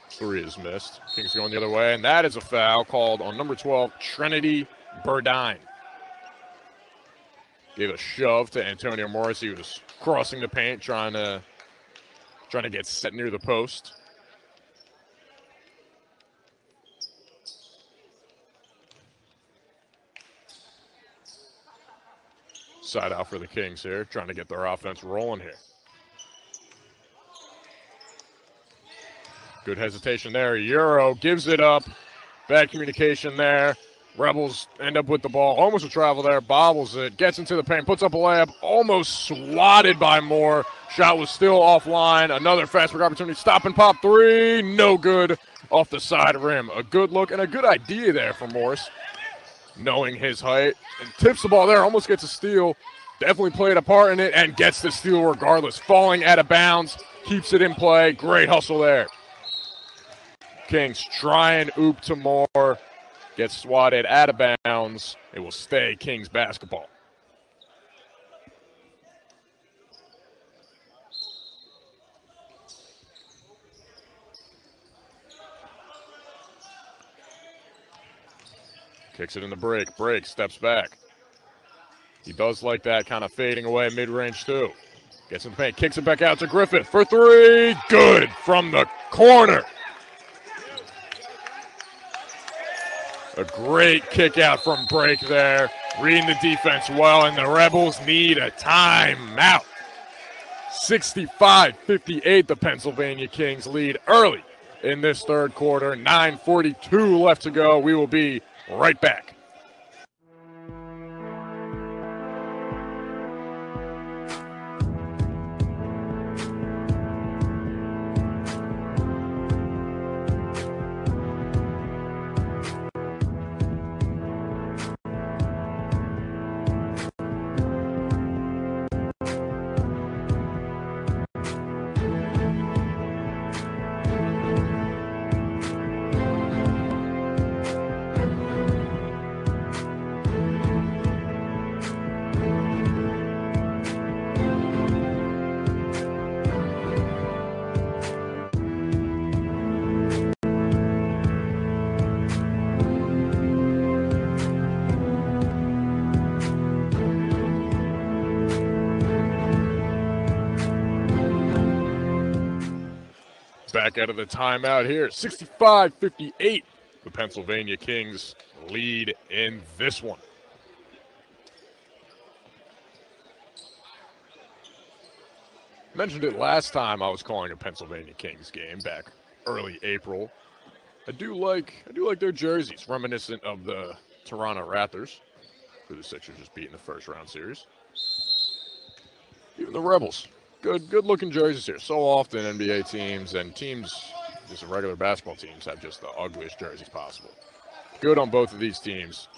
Three is missed. Kings going the other way, and that is a foul called on number 12, Trinity Burdine. Gave a shove to Antonio Morris. He was crossing the paint, trying to get set near the post. Side out for the Kings here, trying to get their offense rolling here. Good hesitation there. Euro gives it up. Bad communication there. Rebels end up with the ball. Almost a travel there. Bobbles it. Gets into the paint. Puts up a layup. Almost swatted by Moore. Shot was still offline. Another fast break opportunity. Stop and pop three. No good off the side rim. A good look and a good idea there for Morris. Knowing his height. And tips the ball there. Almost gets a steal. Definitely played a part in it and gets the steal regardless. Falling out of bounds. Keeps it in play. Great hustle there. Kings try and oop to Moore. Gets swatted out of bounds. It will stay Kings basketball. Kicks it in the break. Break, steps back. He does like that, kind of fading away mid-range too. Gets in the paint, kicks it back out to Griffith for three. Good from the corner. A great kick out from break there. Reading the defense well, and the Rebels need a timeout. 65-58, the Pennsylvania Kings lead early in this third quarter. 9:42 left to go. We will be right back. Back out of the timeout here. 65-58. The Pennsylvania Kings lead in this one. Mentioned it last time I was calling a Pennsylvania Kings game back early April. I do like their jerseys, reminiscent of the Toronto Raptors, who the Sixers just beat in the first round series. Even the Rebels. Good looking jerseys here. So often NBA teams and teams, just regular basketball teams, have just the ugliest jerseys possible. Good on both of these teams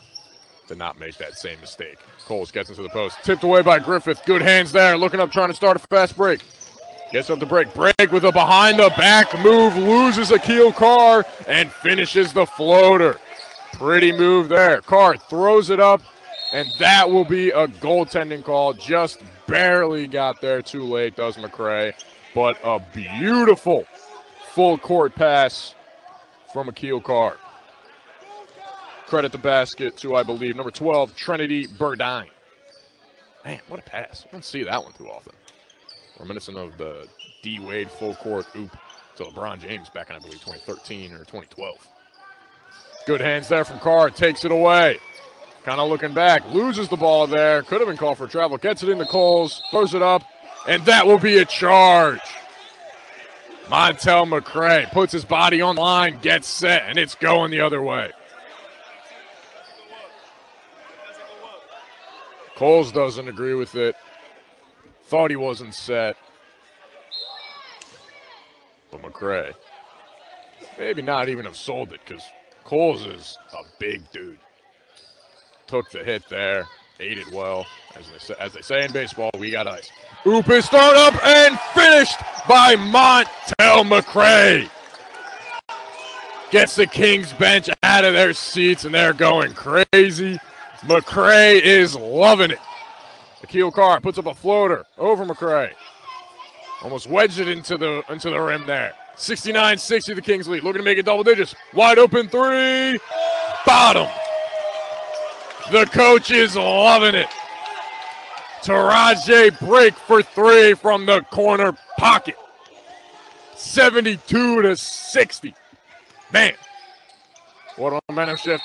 to not make that same mistake. Coles gets into the post. Tipped away by Griffith. Good hands there. Looking up, trying to start a fast break. Gets up the break. Break with a behind the back move. Loses Akil Carr and finishes the floater. Pretty move there. Carr throws it up, and that will be a goaltending call. Just barely got there too late, does McCray. But a beautiful full court pass from Akil Carr. Credit the basket to, I believe, number 12, Trinity Burdine. Man, what a pass. I don't see that one too often. Reminiscent of the D. Wade full court oop to LeBron James back in, I believe, 2013 or 2012. Good hands there from Carr. Takes it away. Kind of looking back. Loses the ball there. Could have been called for travel. Gets it into Coles. Throws it up. and that will be a charge. Montel McCray puts his body on the line, gets set, and it's going the other way. Coles doesn't agree with it. Thought he wasn't set. But McCray, maybe not even have sold it because Coles is a big dude. Took the hit there, ate it well. As they say in baseball, we got ice. Oop is start up and finished by Montel McCray. Gets the Kings bench out of their seats and they're going crazy. McCray is loving it. Akil Carr puts up a floater over McCray. Almost wedged it into the rim there. 69-60 the Kings lead. Looking to make it double digits. Wide open three. Bottom. The coach is loving it. Taraji break for three from the corner pocket. 72-60. Man, what a momentum shift.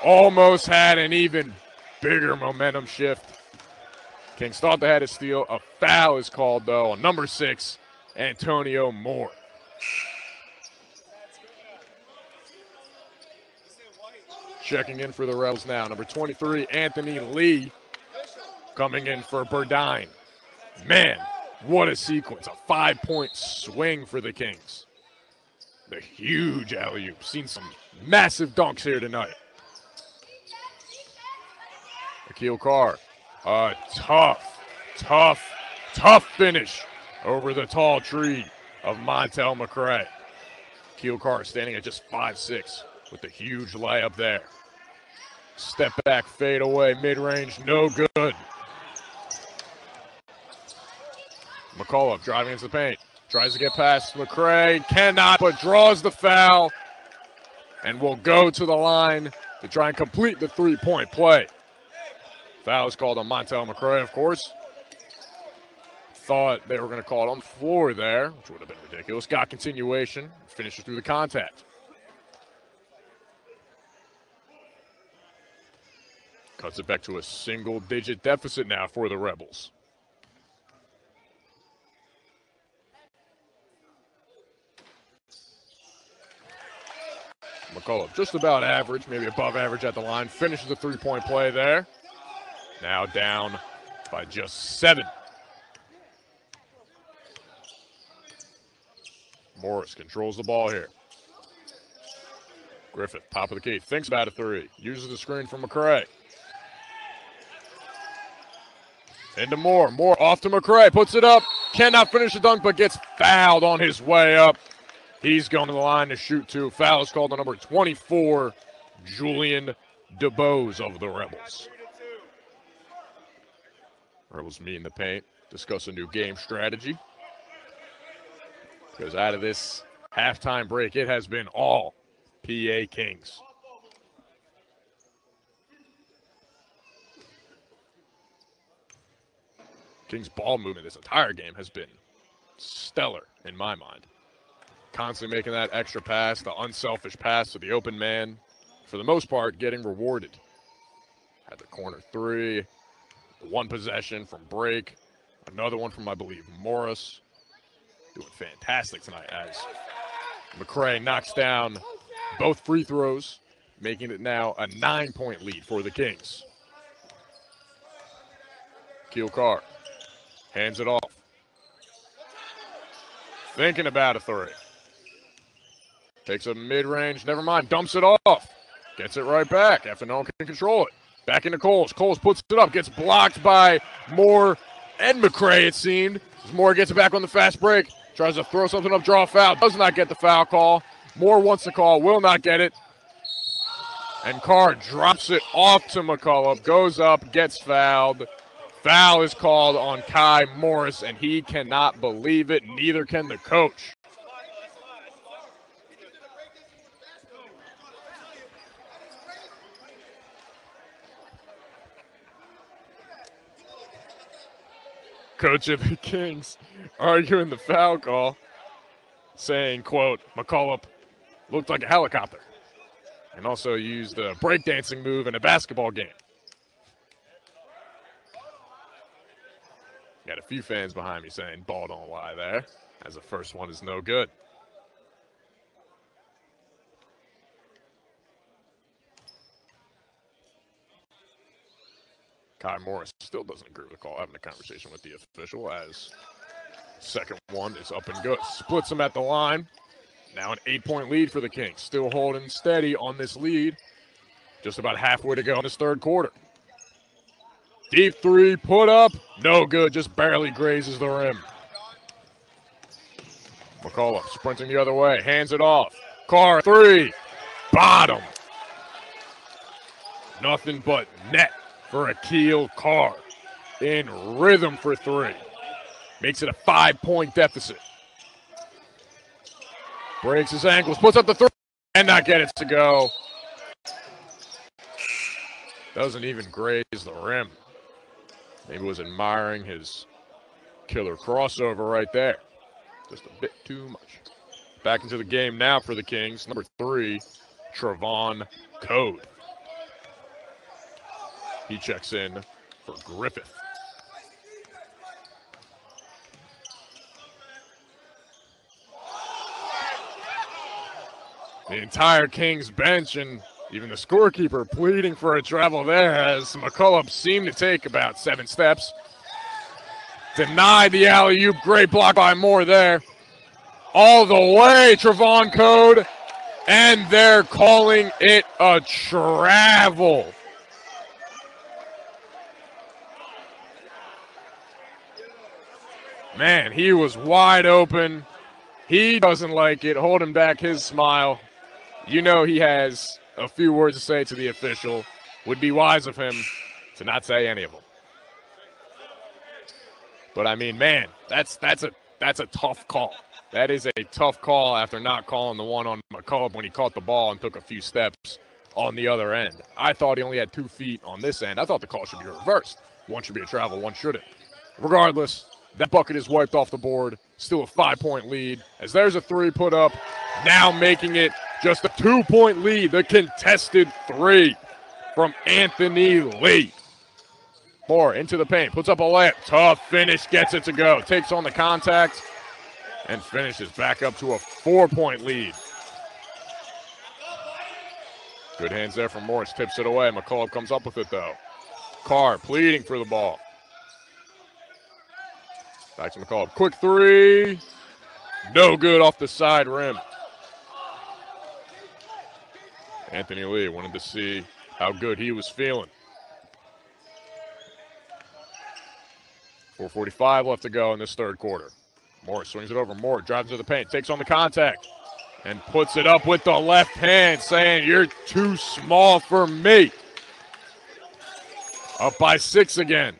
Almost had an even bigger momentum shift. Kings thought they had a steal. A foul is called, though, on number 6, Antonio Moore. Checking in for the Rebels now. Number 23, Anthony Lee, coming in for Burdine. Man, what a sequence. A 5-point swing for the Kings. The huge alley-oop. Seen some massive dunks here tonight. Akil Carr. A tough finish over the tall tree of Montel McCray. Akil Carr standing at just 5'6" with the huge layup there. Step back, fade away, mid-range, no good. McCullough driving into the paint. Tries to get past McCray, cannot, but draws the foul and will go to the line to try and complete the three-point play. Foul is called on Montel McCray, of course. Thought they were going to call it on the floor there, which would have been ridiculous. Got continuation, finishes through the contact. Cuts it back to a single-digit deficit now for the Rebels. McCullough just about average, maybe above average at the line. Finishes the three-point play there. Now down by just 7. Morris controls the ball here. Griffith, top of the key, thinks about a three. Uses the screen from McCray. Into Moore. Moore off to McCray. Puts it up. Cannot finish the dunk, but gets fouled on his way up. He's going to the line to shoot two. Foul is called on number 24, Julian DeBose of the Rebels. Rebels meet in the paint, discuss a new game strategy. Because out of this halftime break, it has been all PA Kings. Kings ball movement this entire game has been stellar in my mind. Constantly making that extra pass, the unselfish pass to the open man. For the most part, getting rewarded. Had the corner three. One possession from break. Another one from, I believe, Morris. Doing fantastic tonight as McCray knocks down both free throws, making it now a 9-point lead for the Kings. Akil Carr hands it off. Thinking about a three. Takes a mid-range, never mind, dumps it off. Gets it right back after no one can control it. Back into Coles. Coles puts it up, gets blocked by Moore and McCray, it seemed. As Moore gets it back on the fast break. Tries to throw something up, draw a foul. Does not get the foul call. Moore wants the call, will not get it. And Carr drops it off to McCullough. Goes up, gets fouled. Foul is called on Kai Morris, and he cannot believe it. Neither can the coach. Coach of the Kings arguing the foul call, saying, quote, McCullough looked like a helicopter and also used a breakdancing move in a basketball game. Got a few fans behind me saying ball don't lie there, as the first one is no good. Kai Morris still doesn't agree with the call, having a conversation with the official as second one is up and good. Splits them at the line. Now an 8-point lead for the Kings. Still holding steady on this lead. Just about halfway to go in this third quarter. Deep three, put up. No good, just barely grazes the rim. McCullough sprinting the other way, hands it off. Carr, three, bottom. Nothing but net for Akil Carr. In rhythm for three. Makes it a 5-point deficit. Breaks his ankles, puts up the three, and not get it to go. Doesn't even graze the rim. Maybe was admiring his killer crossover right there. Just a bit too much. Back into the game now for the Kings. Number 3, Trevon Code. He checks in for Griffith. The entire Kings bench and even the scorekeeper pleading for a travel there as McCullough seemed to take about 7 steps. Denied the alley-oop. Great block by Moore there. All the way, Trevon Code. And they're calling it a travel. Man, he was wide open. He doesn't like it, holding back his smile. You know he has a few words to say to the official. Would be wise of him to not say any of them. But I mean, man, that's a tough call. That is a tough call after not calling the one on McCullough when he caught the ball and took a few steps on the other end. I thought he only had 2 feet on this end. I thought the call should be reversed. One should be a travel, one shouldn't. Regardless, that bucket is wiped off the board. Still a 5-point lead as there's a 3 put up. Now making it just a 2-point lead. The contested 3 from Anthony Lee. Moore into the paint, puts up a layup. Tough finish, gets it to go. Takes on the contact and finishes back up to a 4-point lead. Good hands there from Morris, tips it away. McCullough comes up with it though. Carr pleading for the ball. Back to McCullough. Quick 3. No good off the side rim. Anthony Lee wanted to see how good he was feeling. 4:45 left to go in this third quarter. Moore swings it over. Moore drives to the paint, takes on the contact, and puts it up with the left hand, saying, "You're too small for me." Up by 6 again.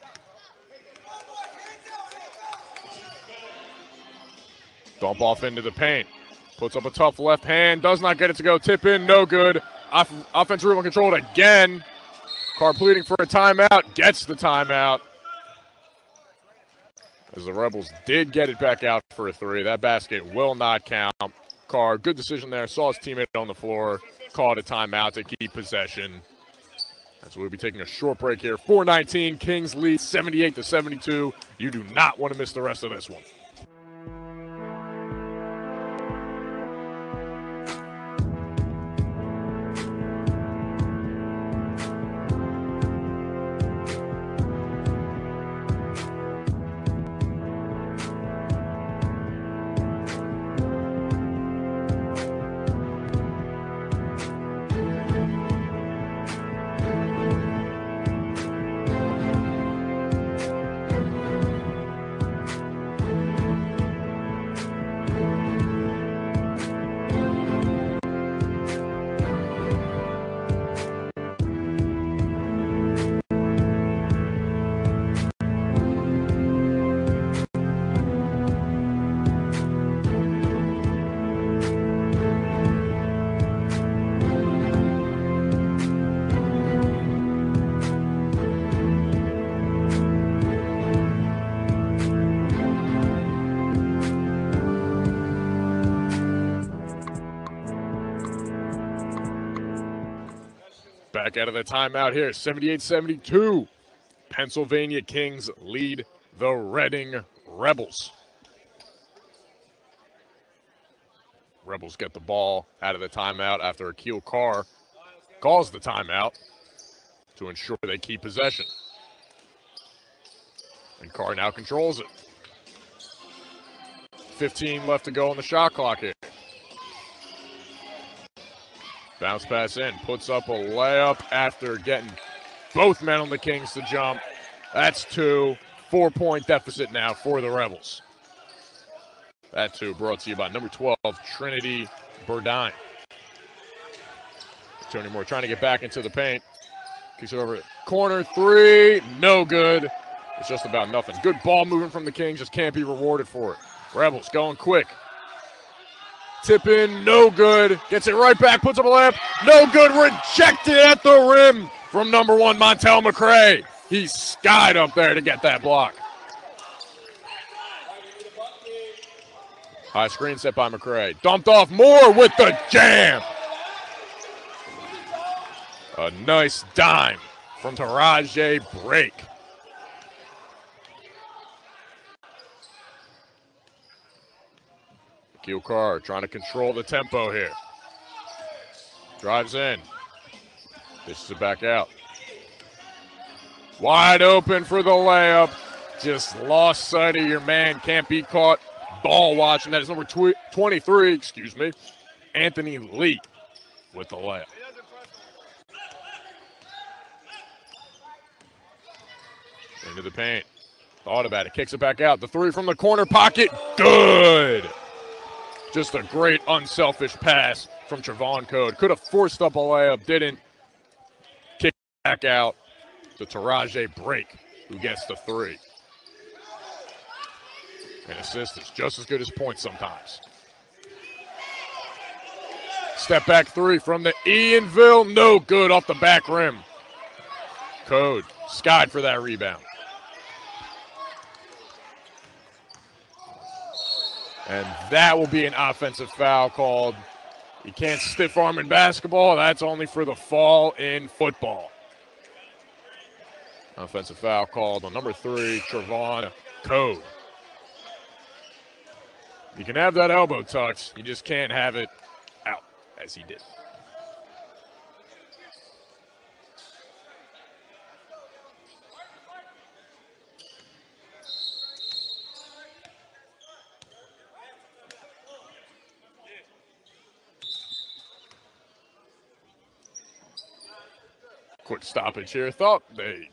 Dump off into the paint. Puts up a tough left hand. Does not get it to go. Tip in. No good. Offensive rebound controlled again. Carr pleading for a timeout. Gets the timeout. As the Rebels did get it back out for a 3. That basket will not count. Carr, good decision there. Saw his teammate on the floor. Called a timeout to keep possession. As we'll be taking a short break here. 4:19. Kings lead 78-72. You do not want to miss the rest of this one. Back out of the timeout here, 78-72. Pennsylvania Kings lead the Reading Rebels. Rebels get the ball out of the timeout after Akil Carr calls the timeout to ensure they keep possession. And Carr now controls it. 15 left to go on the shot clock here. Bounce pass in, puts up a layup after getting both men on the Kings to jump. That's 2. 4-point deficit now for the Rebels. That 2 brought to you by number 12, Trinity Burdine. Tony Moore trying to get back into the paint. Kicks it over to corner 3, no good. It's just about nothing. Good ball movement from the Kings, just can't be rewarded for it. Rebels going quick. Tip in, no good. Gets it right back, puts up a layup. No good, rejected at the rim from number 1, Montel McCray. He skied up there to get that block. High screen set by McCray. Dumped off Moore with the jam. A nice dime from Taraji Break. Akil Carr trying to control the tempo here. Drives in. Dishes it back out. Wide open for the layup. Just lost sight of your man. Can't be caught. Ball watching. That is number 23, Anthony Lee with the layup. Into the paint. Thought about it. Kicks it back out. The 3 from the corner pocket. Good. Just a great unselfish pass from Trevon Code. Could have forced up a layup. Didn't. Kick back out to Taraji Break, who gets the 3. And assist is just as good as points sometimes. Step back 3 from the Ianville. No good off the back rim. Code skied for that rebound. And that will be an offensive foul called. You can't stiff arm in basketball. That's only for the fall in football. Offensive foul called on number 3, Trevon Code. You can have that elbow tucked. You just can't have it out, as he did. Quick stoppage here. Thought they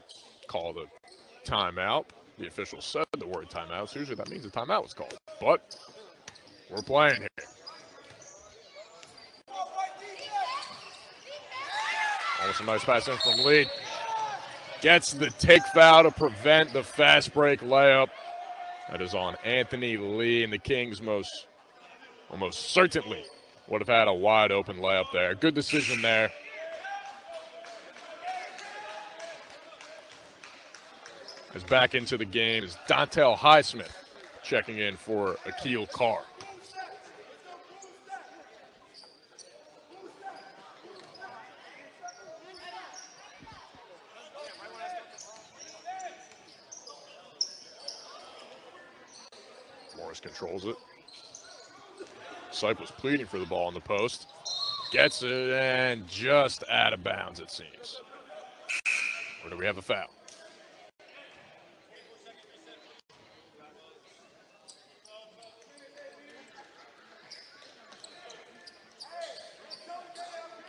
called a timeout. The official said the word timeout. So usually that means a timeout was called. But we're playing here. Almost a nice pass in from Lee. Gets the take foul to prevent the fast break layup. That is on Anthony Lee, and the Kings almost certainly would have had a wide open layup there. Good decision there. As back into the game is Dontel Highsmith checking in for Akil Carr. Morris controls it. Sipe was pleading for the ball in the post. Gets it and just out of bounds, it seems. Or do we have a foul?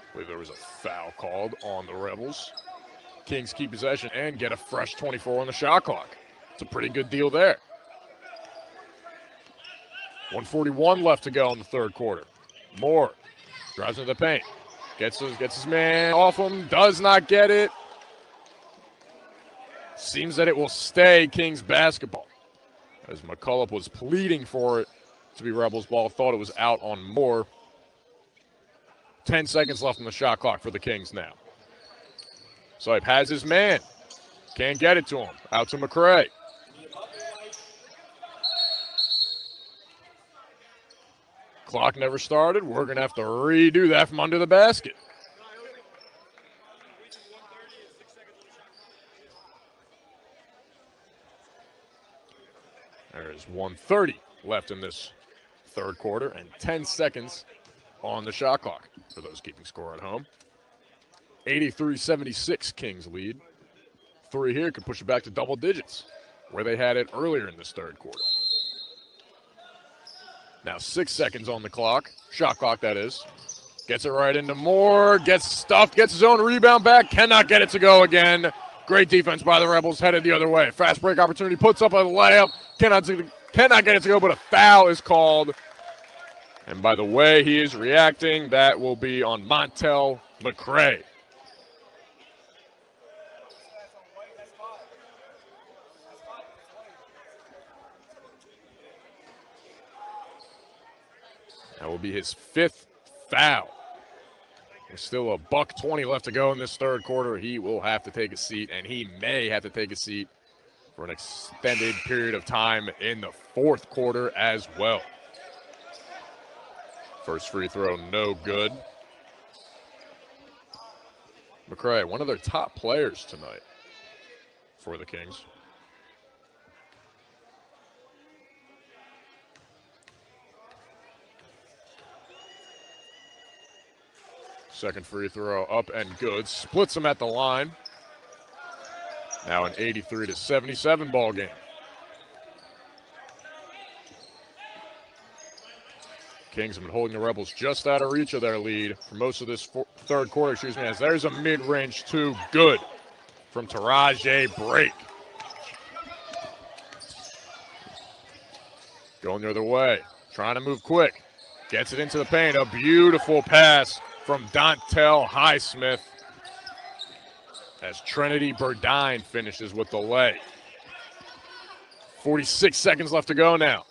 I believe there was a foul called on the Rebels. Kings keep possession and get a fresh 24 on the shot clock. It's a pretty good deal there. 1:41 left to go in the third quarter. Moore drives into the paint. Gets his man off him. Does not get it. Seems that it will stay Kings basketball. As McCullough was pleading for it to be Rebels ball. Thought it was out on Moore. 10 seconds left on the shot clock for the Kings now. Sipe has his man. Can't get it to him. Out to McCray. Clock never started. We're going to have to redo that from under the basket. There's 1:30 left in this third quarter and 10 seconds on the shot clock for those keeping score at home. 83-76 Kings lead. 3 here could push it back to double digits where they had it earlier in this third quarter. Now 6 seconds on the clock, shot clock that is. Gets it right into Moore, gets stuffed, gets his own rebound back, cannot get it to go again. Great defense by the Rebels, headed the other way. Fast break opportunity, puts up a layup, cannot get it to go, but a foul is called. And by the way he is reacting, that will be on Montel McCray. That will be his 5th foul. There's still $1:20 left to go in this third quarter. He will have to take a seat, and he may have to take a seat for an extended period of time in the fourth quarter as well. First free throw, no good. McCray, one of their top players tonight for the Kings. Second free throw up and good. Splits them at the line. Now an 83-77 ball game. Kings have been holding the Rebels just out of reach of their lead for most of this third quarter, as there's a mid-range two, good from Taraji Break. Going the other way, trying to move quick. Gets it into the paint, a beautiful pass from Dontel Highsmith as Trinity Burdine finishes with the lay. 46 seconds left to go now.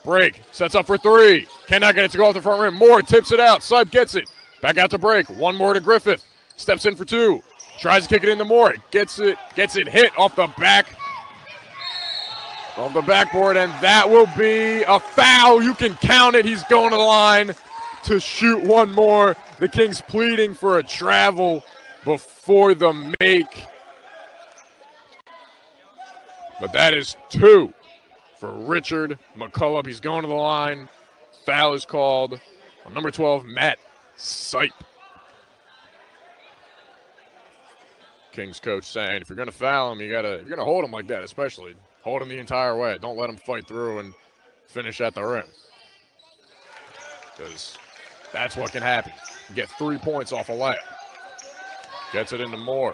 Break, sets up for 3. Cannot get it to go off the front rim. Moore tips it out. Sub gets it. Back out to Break. One more to Griffith. Steps in for 2. Tries to kick it into Moore. Gets it hit off the backboard, and that will be a foul. You can count it. He's going to the line to shoot one more. The Kings pleading for a travel before the make. But that is 2 for Richard McCullough. He's going to the line. Foul is called on number 12, Matt Sipe. Kings coach saying, if you're going to foul him, if you're going to hold him like that, especially, hold him the entire way. Don't let him fight through and finish at the rim. Because that's what can happen. You get 3 points off a layup. Gets it into Moore.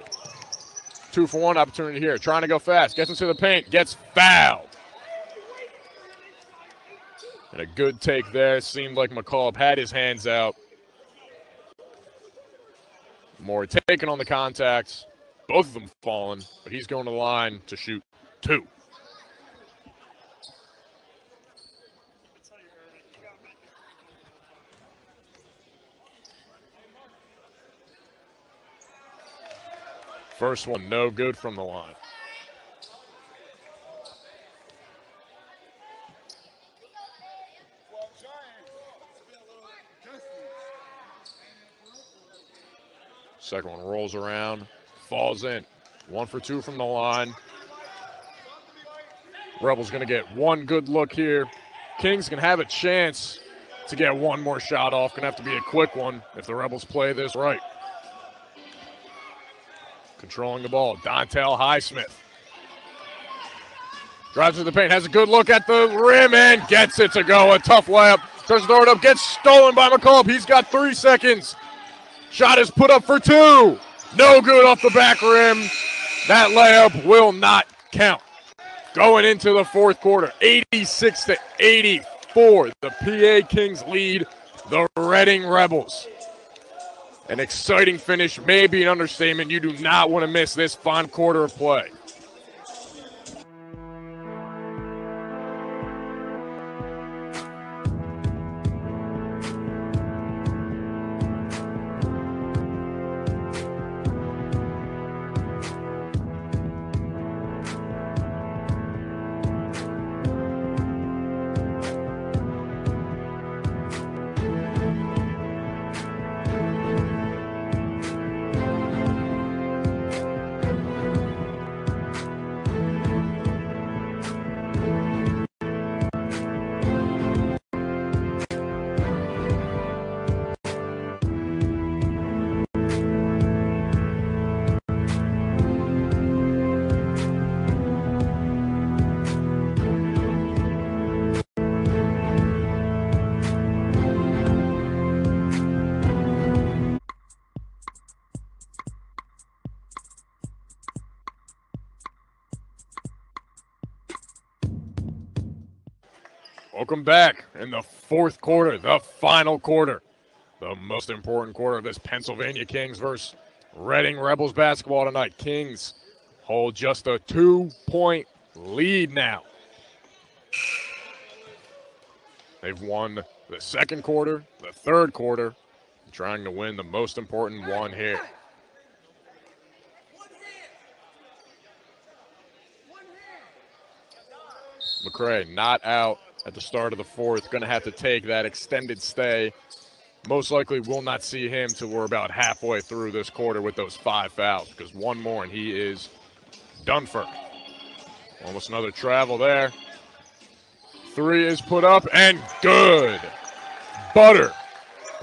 2-for-1 opportunity here. Trying to go fast. Gets into the paint. Gets fouled. And a good take there. Seemed like McCullough had his hands out. Moore taking on the contacts. Both of them falling. But he's going to the line to shoot 2. First one, no good from the line. Second one rolls around, falls in. 1 for 2 from the line. Rebels going to get one good look here. Kings can have a chance to get one more shot off. Going to have to be a quick one if the Rebels play this right. Controlling the ball, Dontel Highsmith. Drives to the paint, has a good look at the rim and gets it to go. A tough layup. Tries to throw it up, gets stolen by McCullough. He's got 3 seconds. Shot is put up for 2. No good off the back rim. That layup will not count. Going into the fourth quarter, 86-84. The PA Kings lead the Reading Rebels. An exciting finish, maybe an understatement. You do not want to miss this final quarter of play. Welcome back in the fourth quarter, the final quarter. The most important quarter of this Pennsylvania Kings versus Reading Rebels basketball tonight. Kings hold just a 2-point lead now. They've won the second quarter, the third quarter, trying to win the most important one here. McCray not out at the start of the fourth. Going to have to take that extended stay. Most likely will not see him till we're about halfway through this quarter with those 5 fouls, because one more and he is done for. Almost another travel there. 3 is put up and good. Butter.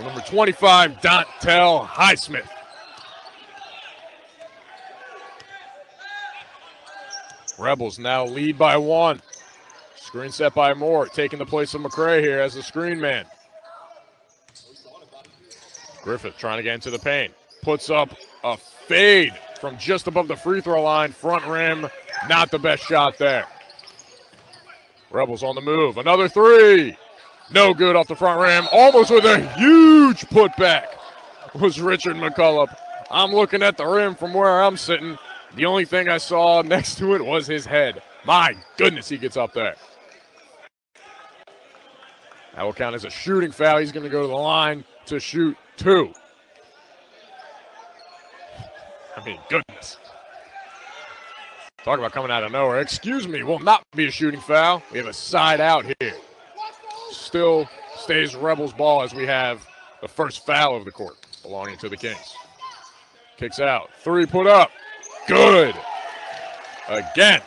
Number 25, Dontel Highsmith. Rebels now lead by 1. Screen set by Moore, taking the place of McCray here as the screen man. Griffith trying to get into the paint. Puts up a fade from just above the free throw line. Front rim, not the best shot there. Rebels on the move. Another 3. No good off the front rim. Almost with a huge putback was Richard McCullough. I'm looking at the rim from where I'm sitting. The only thing I saw next to it was his head. My goodness, he gets up there. That will count as a shooting foul. He's going to go to the line to shoot 2. I mean, goodness. Talk about coming out of nowhere. Excuse me, will not be a shooting foul. We have a side out here. Still stays Rebels ball as we have the first foul of the court belonging to the Kings. Kicks out. 3 put up. Good. Again,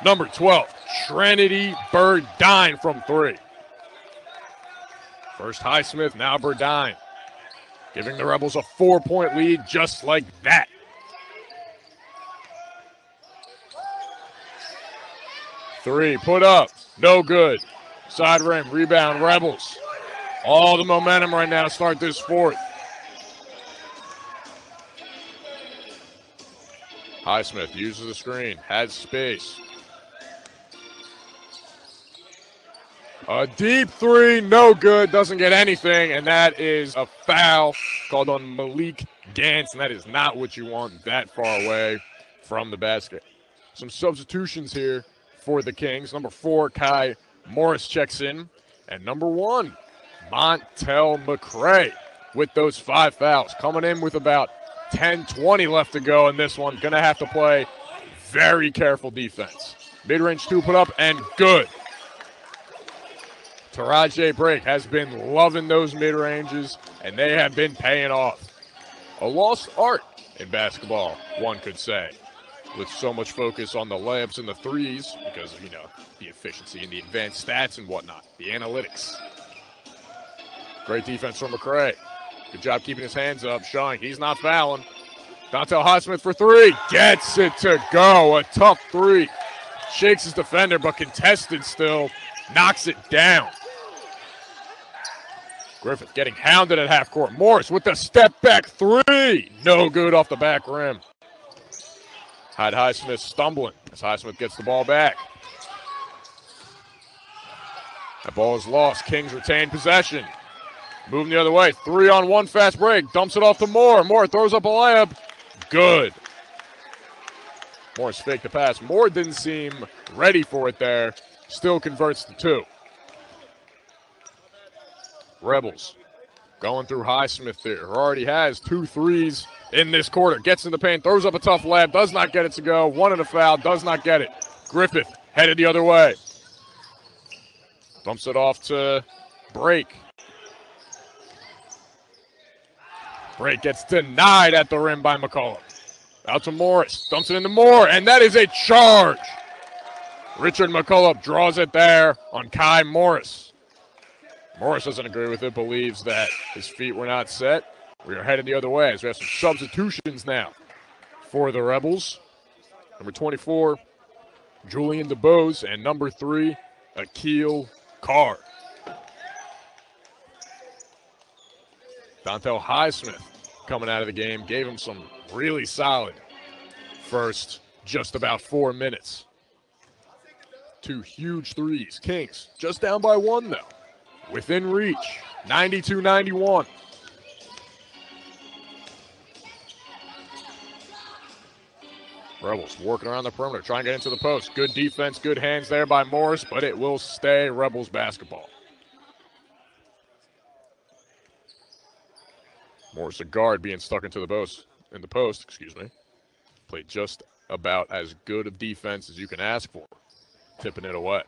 number 12, Trinity Burdine from 3. First Highsmith, now Burdine. Giving the Rebels a 4-point lead just like that. Three put up, no good. Side rim, rebound, Rebels. All the momentum right now to start this fourth. Highsmith uses the screen, has space. A deep 3, no good, doesn't get anything, and that is a foul called on Malik Gantz, and that is not what you want that far away from the basket. Some substitutions here for the Kings. Number 4, Kai Morris checks in, and number 1, Montel McCray with those 5 fouls. Coming in with about 10-20 left to go in this one. Gonna have to play very careful defense. Mid-range 2 put up and good. Taraji Break has been loving those mid-ranges, and they have been paying off. A lost art in basketball, one could say, with so much focus on the layups and the threes because of, the efficiency and the advanced stats and whatnot, the analytics. Great defense from McCray. Good job keeping his hands up, showing he's not fouling. Dontel Highsmith for 3, gets it to go. A tough 3. Shakes his defender, but contested still. Knocks it down. Griffith getting hounded at half court. Morris with the step back 3. No good off the back rim. Had Highsmith stumbling as Highsmith gets the ball back. That ball is lost. Kings retain possession. Moving the other way. 3-on-1 fast break. Dumps it off to Moore. Moore throws up a layup. Good. Morris faked the pass. Moore didn't seem ready for it there. Still converts to 2. Rebels going through Highsmith there, who already has 2 threes in this quarter. Gets in the paint, throws up a tough layup, does not get it to go. 1 and a foul, does not get it. Griffith headed the other way. Dumps it off to Break. Break gets denied at the rim by McCullough. Out to Morris, dumps it into Moore, and that is a charge. Richard McCullough draws it there on Kai Morris. Morris doesn't agree with it, believes that his feet were not set. We are headed the other way as we have some substitutions now for the Rebels. Number 24, Julian DeBose, and number 3, Akil Carr. Dontel Highsmith coming out of the game, gave him some really solid first just about 4 minutes. 2 huge threes. Kings just down by 1, though. Within reach, 92-91. Rebels working around the perimeter, trying to get into the post. Good defense, good hands there by Morris, but it will stay Rebels basketball. Morris, a guard, being stuck into the post. Played just about as good of defense as you can ask for. Tipping it away.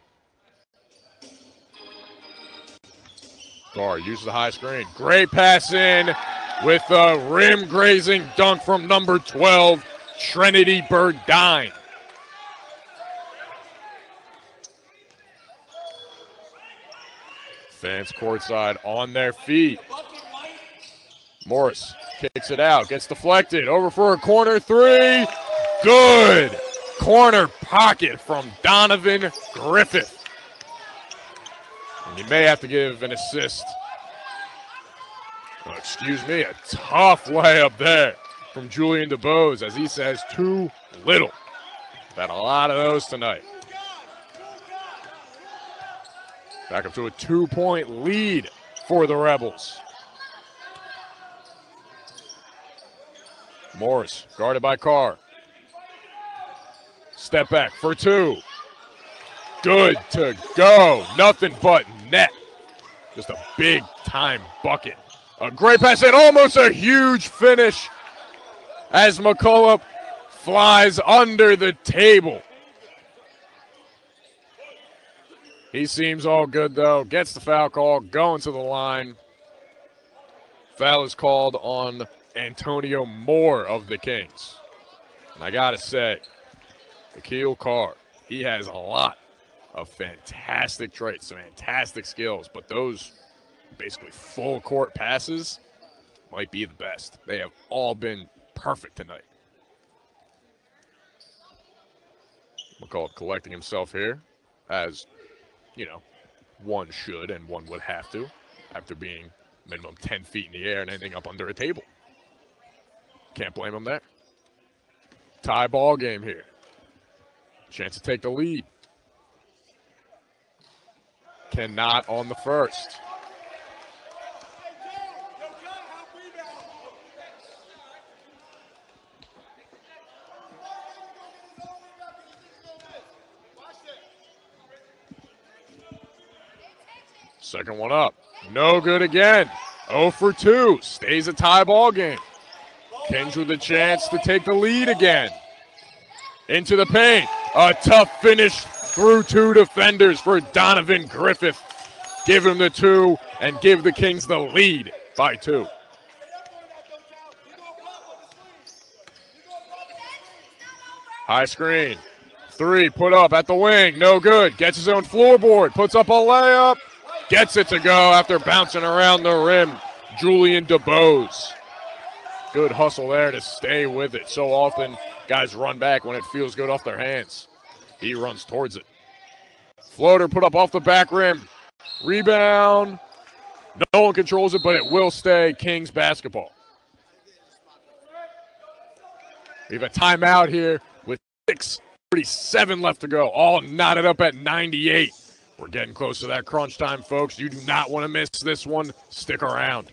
Guard uses the high screen. Great pass in with a rim-grazing dunk from number 12, Trinity Burdine. Fans courtside on their feet. Morris kicks it out, gets deflected, over for a corner 3. Good corner pocket from Donovan Griffith. And you may have to give an assist. Oh, excuse me, a tough layup there from Julian DeBose, as he says, too little. Had a lot of those tonight. Back up to a 2-point lead for the Rebels. Morris guarded by Carr. Step back for 2. Good to go. Nothing but net. Just a big time bucket. A great pass and almost a huge finish as McCullough flies under the table. He seems all good, though. Gets the foul call, going to the line. Foul is called on Antonio Moore of the Kings. And I got to say, Akil Carr, he has a lot of fantastic traits, some fantastic skills, but those basically full court passes might be the best. They have all been perfect tonight. McCullough collecting himself here, as, you know, one should and one would have to after being minimum 10 feet in the air and ending up under a table. Can't blame him there. Tie ball game here. Chance to take the lead. Cannot on the first. Second one up. No good again. 0 for 2. Stays a tie ball game. Kings with a chance to take the lead again. Into the paint. A tough finish through 2 defenders for Donovan Griffith. Give him the 2 and give the Kings the lead by 2. High screen. 3 put up at the wing. No good. Gets his own floorboard. Puts up a layup. Gets it to go after bouncing around the rim. Julian DeBose. Good hustle there to stay with it. So often guys run back when it feels good off their hands. He runs towards it. Floater put up off the back rim. Rebound. No one controls it, but it will stay Kings basketball. We have a timeout here with 6:37 left to go. All knotted up at 98. We're getting close to that crunch time, folks. You do not want to miss this one. Stick around.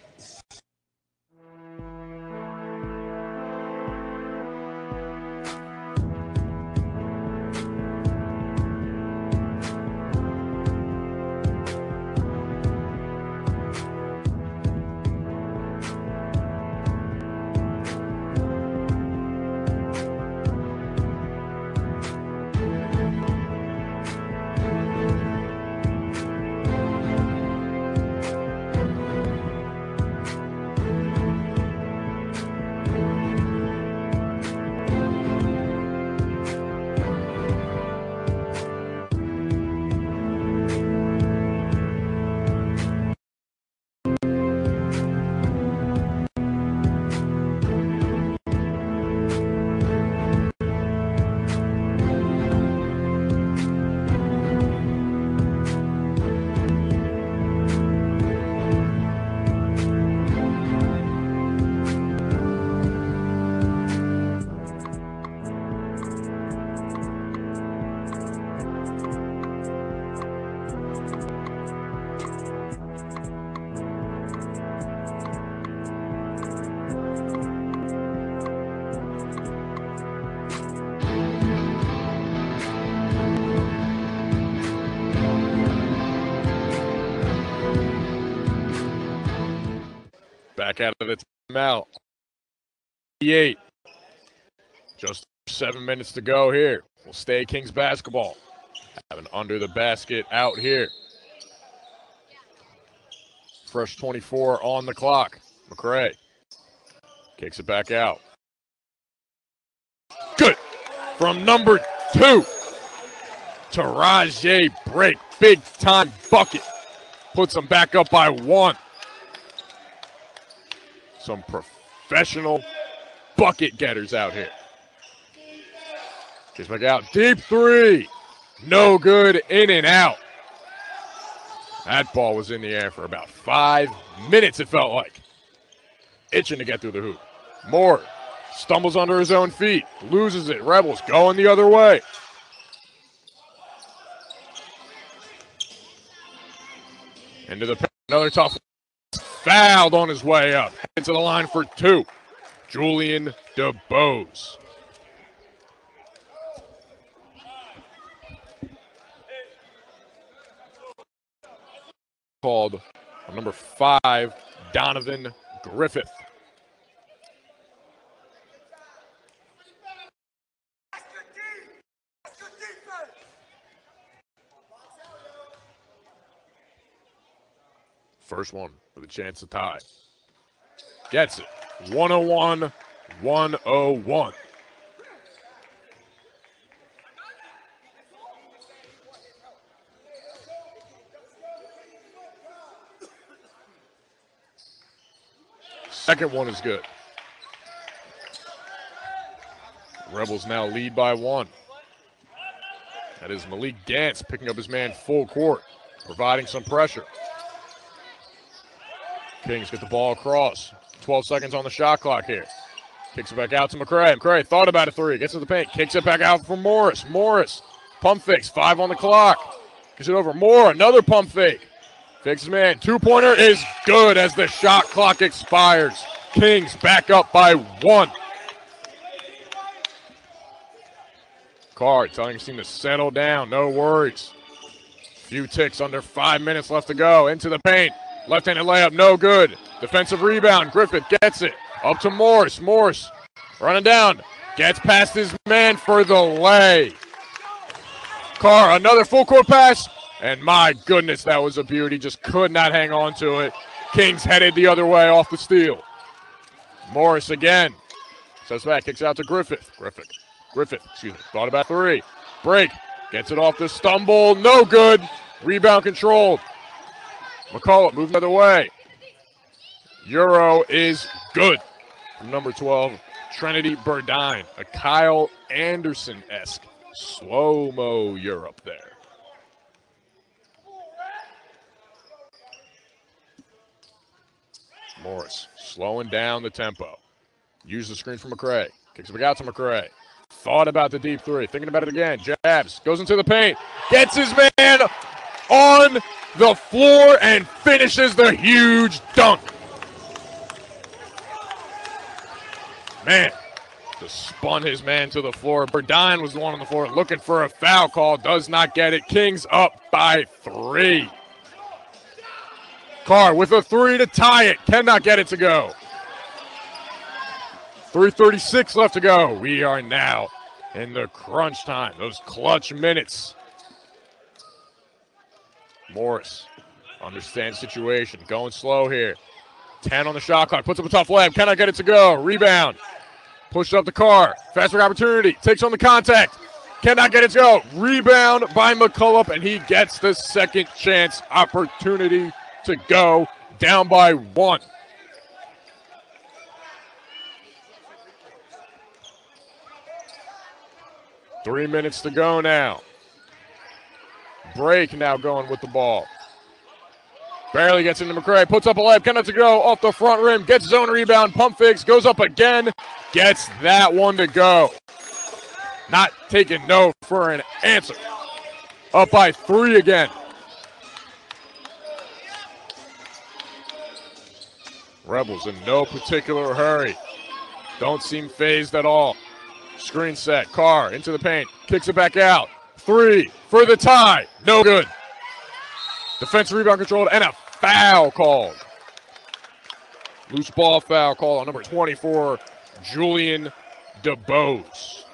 back out of the timeout. 8. Just 7 minutes to go here. We'll stay Kings basketball. Have an under the basket out here. Fresh 24 on the clock. McCray kicks it back out. Good from number 2. Taraji break. Big time bucket. Puts them back up by 1. Some professional bucket getters out here. Kicks back out. Deep 3. No good. In and out. That ball was in the air for about 5 minutes, it felt like. Itching to get through the hoop. Moore stumbles under his own feet. Loses it. Rebels going the other way. Into the paint. Another tough. Fouled on his way up. Headed to the line for 2. Julian DeBose. Called on number 5, Donovan Griffith. First one with a chance to tie. Gets it. 101-101. Second one is good. Rebels now lead by 1. That is Malik Gantz picking up his man full court, providing some pressure. Kings get the ball across. 12 seconds on the shot clock here. Kicks it back out to McCray. McCray thought about a 3. Gets to the paint. Kicks it back out for Morris. Morris, pump fakes. 5 on the clock. Gets it over. Moore, another pump fake. Fakes his man. 2-pointer is good as the shot clock expires. Kings back up by 1. Carr telling his team to settle down. No worries. Few ticks under 5 minutes left to go. Into the paint. Left-handed layup, no good. Defensive rebound, Griffith gets it. Up to Morris. Morris running down. Gets past his man for the lay. Carr, another full court pass. And my goodness, that was a beauty. Just could not hang on to it. Kings headed the other way off the steal. Morris again. Steps back, kicks out to Griffith. Griffith, thought about 3. Break, gets it off the stumble. No good. Rebound controlled. McCullough moving the other way. Euro is good. From number 12, Trinity Burdine. A Kyle Anderson-esque slow-mo Europe there. Morris slowing down the tempo. Use the screen for McCray. Kicks it back out to McCray. Thought about the deep 3. Thinking about it again. Jabs. Goes into the paint. Gets his man on the floor and finishes the huge dunk. Man, just spun his man to the floor. Burdine was the one on the floor looking for a foul call. Does not get it. Kings up by 3. Carr with a 3 to tie it. Cannot get it to go. 3:36 left to go. We are now in the crunch time. Those clutch minutes. Morris understands situation. Going slow here. 10 on the shot clock. Puts up a tough layup. Cannot get it to go. Rebound. Pushed up the Carr. Fast break opportunity. Takes on the contact. Cannot get it to go. Rebound by McCullough, and he gets the second chance opportunity to go. Down by 1. Three minutes to go now. Break now going with the ball. Barely gets into McCray. Puts up a layup. Cannot to go. Off the front rim. Gets his own rebound. Pump fakes. Goes up again. Gets that one to go. Not taking no for an answer. Up by 3 again. Rebels in no particular hurry. Don't seem phased at all. Screen set. Carr into the paint. Kicks it back out. 3 for the tie. No good. Defensive rebound controlled and a foul called. Loose ball foul call on number 24, Julian DeBose.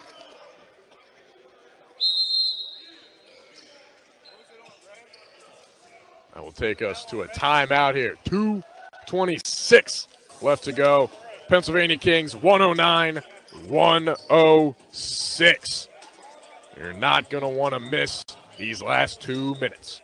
That will take us to a timeout here. 2:26 left to go. Pennsylvania Kings 109-106. You're not going to want to miss these last 2 minutes.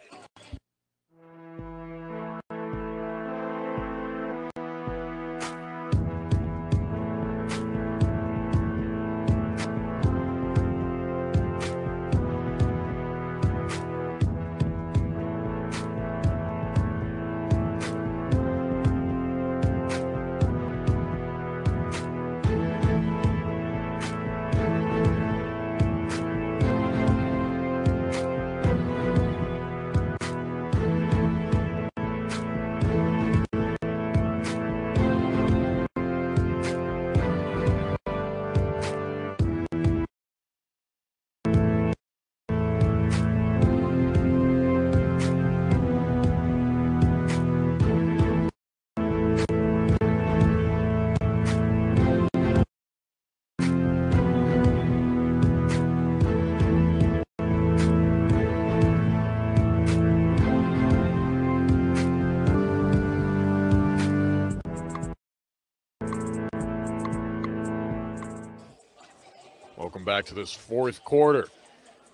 Welcome back to this fourth quarter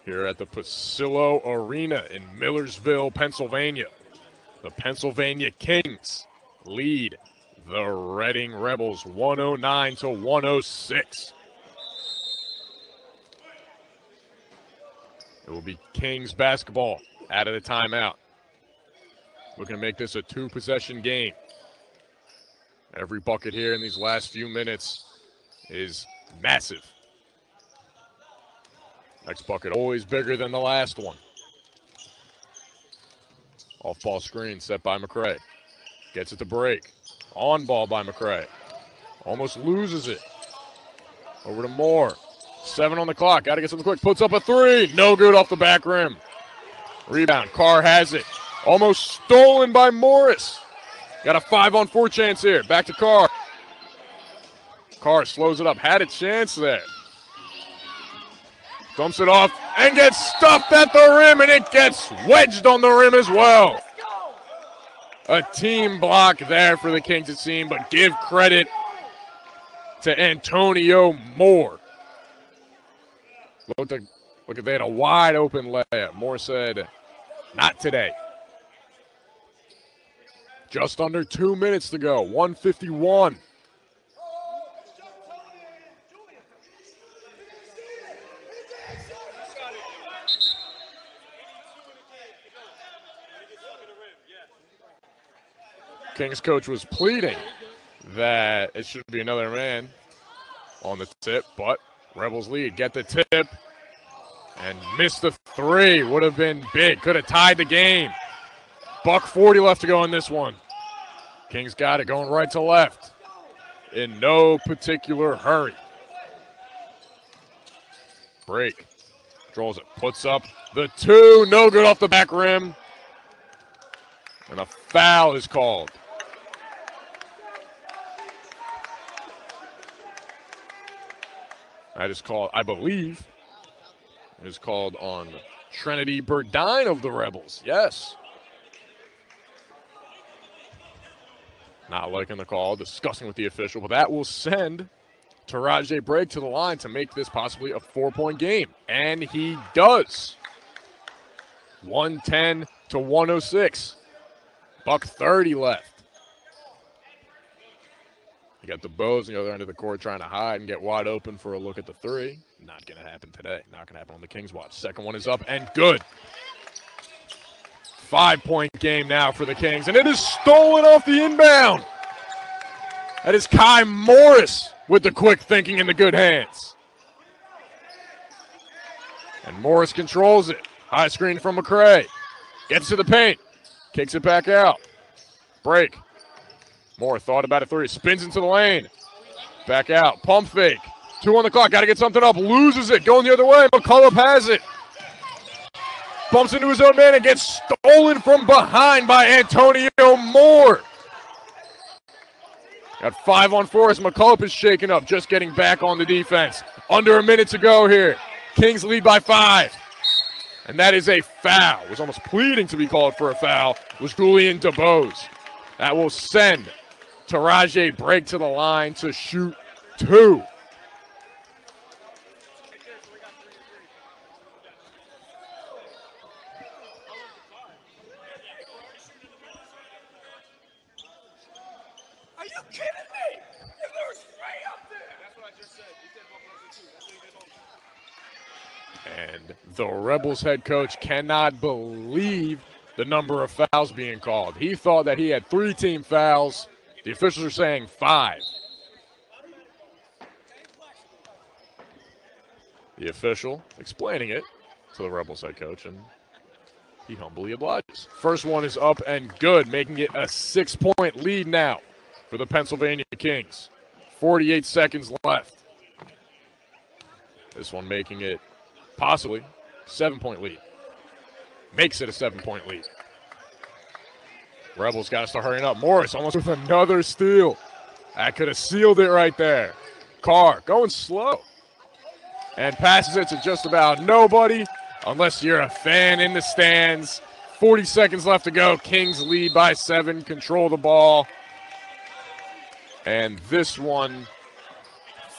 here at the Pasillo Arena in Millersville, Pennsylvania. The Pennsylvania Kings lead the Reading Rebels 109-106. It will be Kings basketball out of the timeout. Looking to make this a two-possession game. Every bucket here in these last few minutes is massive. Next bucket always bigger than the last one. Off-ball screen set by McCray. Gets it to break. On ball by McCray. Almost loses it. Over to Moore. 7 on the clock. Got to get something quick. Puts up a three. No good off the back rim. Rebound. Carr has it. Almost stolen by Morris. Got a 5-on-4 chance here. Back to Carr. Carr slows it up. Had a chance there. Dumps it off and gets stuffed at the rim, and it gets wedged on the rim as well. A team block there for the Kings, it seemed, but give credit to Antonio Moore. Look at they had a wide open layup. Moore said, not today. Just under 2 minutes to go, 1:51. Kings coach was pleading that it should be another man on the tip, but Rebels lead. Get the tip and miss the three. Would have been big. Could have tied the game. $1:40 left to go in this one. Kings got it going right to left in no particular hurry. Break. Controls it. Puts up the two. No good off the back rim. And a foul is called. That is called, I believe, it is called on Trinity Burdine of the Rebels. Yes. Not liking the call, discussing with the official, but that will send Taraji Brake to the line to make this possibly a 4-point game. And he does. 110-106. $1:30 left. You got the Bows on the other end of the court trying to hide and get wide open for a look at the three. Not going to happen today. Not going to happen on the Kings watch. Second one is up and good. 5-point game now for the Kings, and it is stolen off the inbound. That is Kai Morris with the quick thinking and the good hands. And Morris controls it. High screen from McCray. Gets to the paint. Kicks it back out. Break. Moore thought about a three. Spins into the lane. Back out. Pump fake. 2 on the clock. Got to get something up. Loses it. Going the other way. McCullough has it. Bumps into his own man and gets stolen from behind by Antonio Moore. Got 5-on-4 as McCullough is shaken up, just getting back on the defense. Under a minute to go here. Kings lead by 5. And that is a foul. Was almost pleading to be called for a foul. Was Julian DeBose. That will send Taraji Break to the line to shoot 2.
Are you kidding me? If there was 3 up there. That's what I just said. You said 1 plus 2.
And the Rebels head coach cannot believe the number of fouls being called. He thought that he had 3 team fouls. The officials are saying 5. The official explaining it to the Rebels head coach, and he humbly obliges. First one is up and good, making it a 6-point lead now for the Pennsylvania Kings. 48 seconds left. This one making it possibly 7-point lead. Makes it a 7-point lead. Rebels got to start hurrying up. Morris almost with another steal. That could have sealed it right there. Carr going slow. And passes it to just about nobody unless you're a fan in the stands. 40 seconds left to go. Kings lead by 7. Control the ball. And this one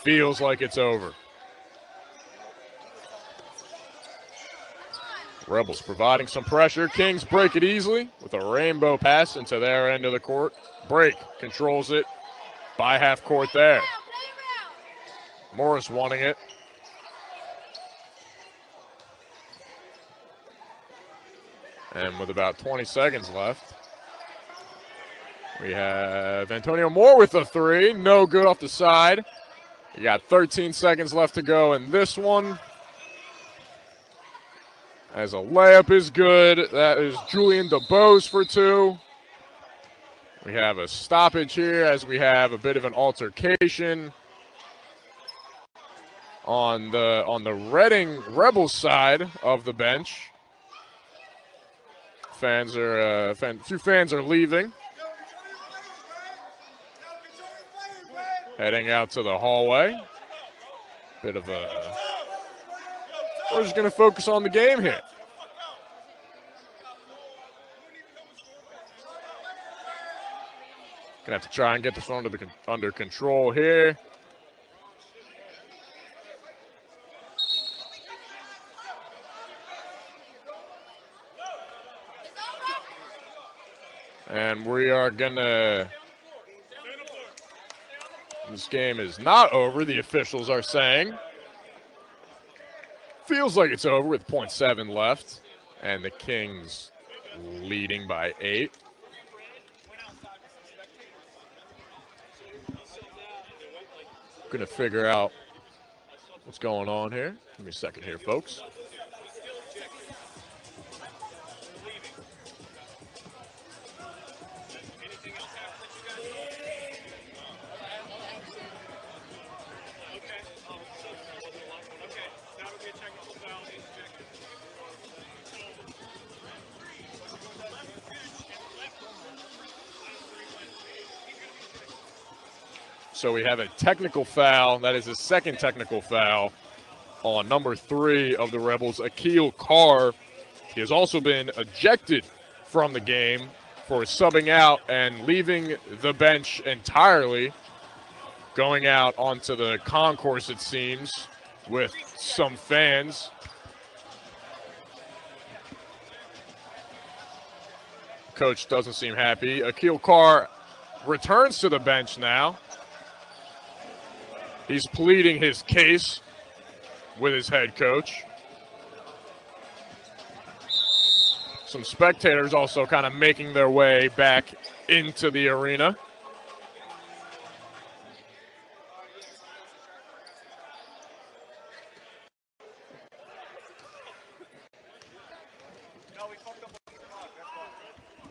feels like it's over. Rebels providing some pressure. Kings break it easily with a rainbow pass into their end of the court. Break controls it by half court there. Morris wanting it. And with about 20 seconds left, we have Antonio Moore with a 3. No good off the side. You got 13 seconds left to go in this one. As a layup is good. That is Julian DeBose for 2. We have a stoppage here as we have a bit of an altercation on the Reading Rebels side of the bench. Few fans are leaving. Heading out to the hallway. Bit of a... We're just going to focus on the game here. Going to have to try and get this one under control here. And we are going to... This game is not over, the officials are saying. Feels like it's over with 0.7 left. And the Kings leading by 8. Going to figure out what's going on here. Give me a second here, folks. So we have a technical foul. That is the second technical foul on number 3 of the Rebels, Akil Carr. He has also been ejected from the game for subbing out and leaving the bench entirely, going out onto the concourse, it seems, with some fans. Coach doesn't seem happy. Akil Carr returns to the bench now. He's pleading his case with his head coach. Some spectators also kind of making their way back into the arena.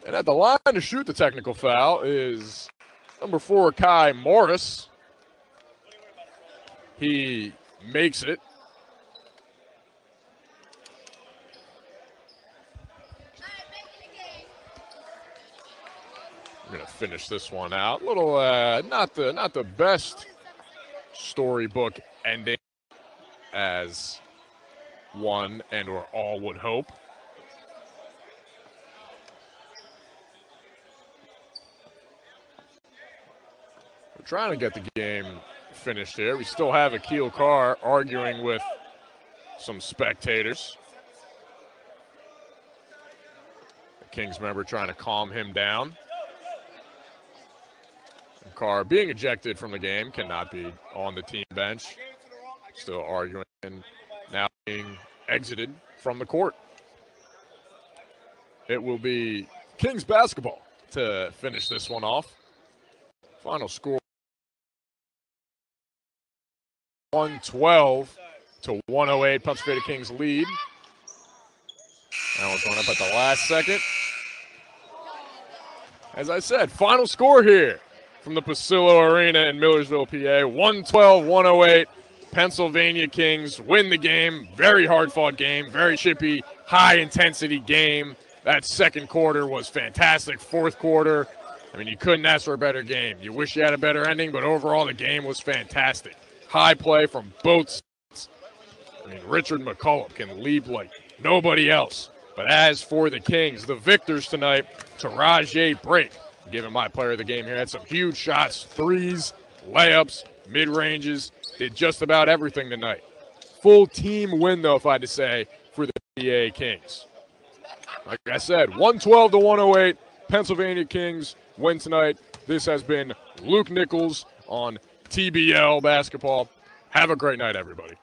And at the line to shoot the technical foul is number 4, Kai Morris. He makes it. We're gonna finish this one out. Little, not the best storybook ending as one and or all would hope. We're trying to get the game finished here. We still have Akil Carr arguing with some spectators. The Kings member trying to calm him down. And Carr being ejected from the game, cannot be on the team bench. Still arguing and now being exited from the court. It will be Kings basketball to finish this one off. Final score 112 to 108. Pennsylvania Kings lead. That was going up at the last second. As I said, final score here from the Pasillo Arena in Millersville, PA. 112-108. Pennsylvania Kings win the game. Very hard-fought game. Very chippy, high-intensity game. That second quarter was fantastic. Fourth quarter, I mean, you couldn't ask for a better game. You wish you had a better ending, but overall the game was fantastic. High play from both sides. I mean, Richard McCullough can leap like nobody else. But as for the Kings, the victors tonight, Taraji Brake, giving my player of the game here, had some huge shots, threes, layups, mid-ranges, did just about everything tonight. Full team win, though, if I had to say, for the PA Kings. Like I said, 112 to 108, Pennsylvania Kings win tonight. This has been Luke Nichols on TBL Basketball. Have a great night, everybody.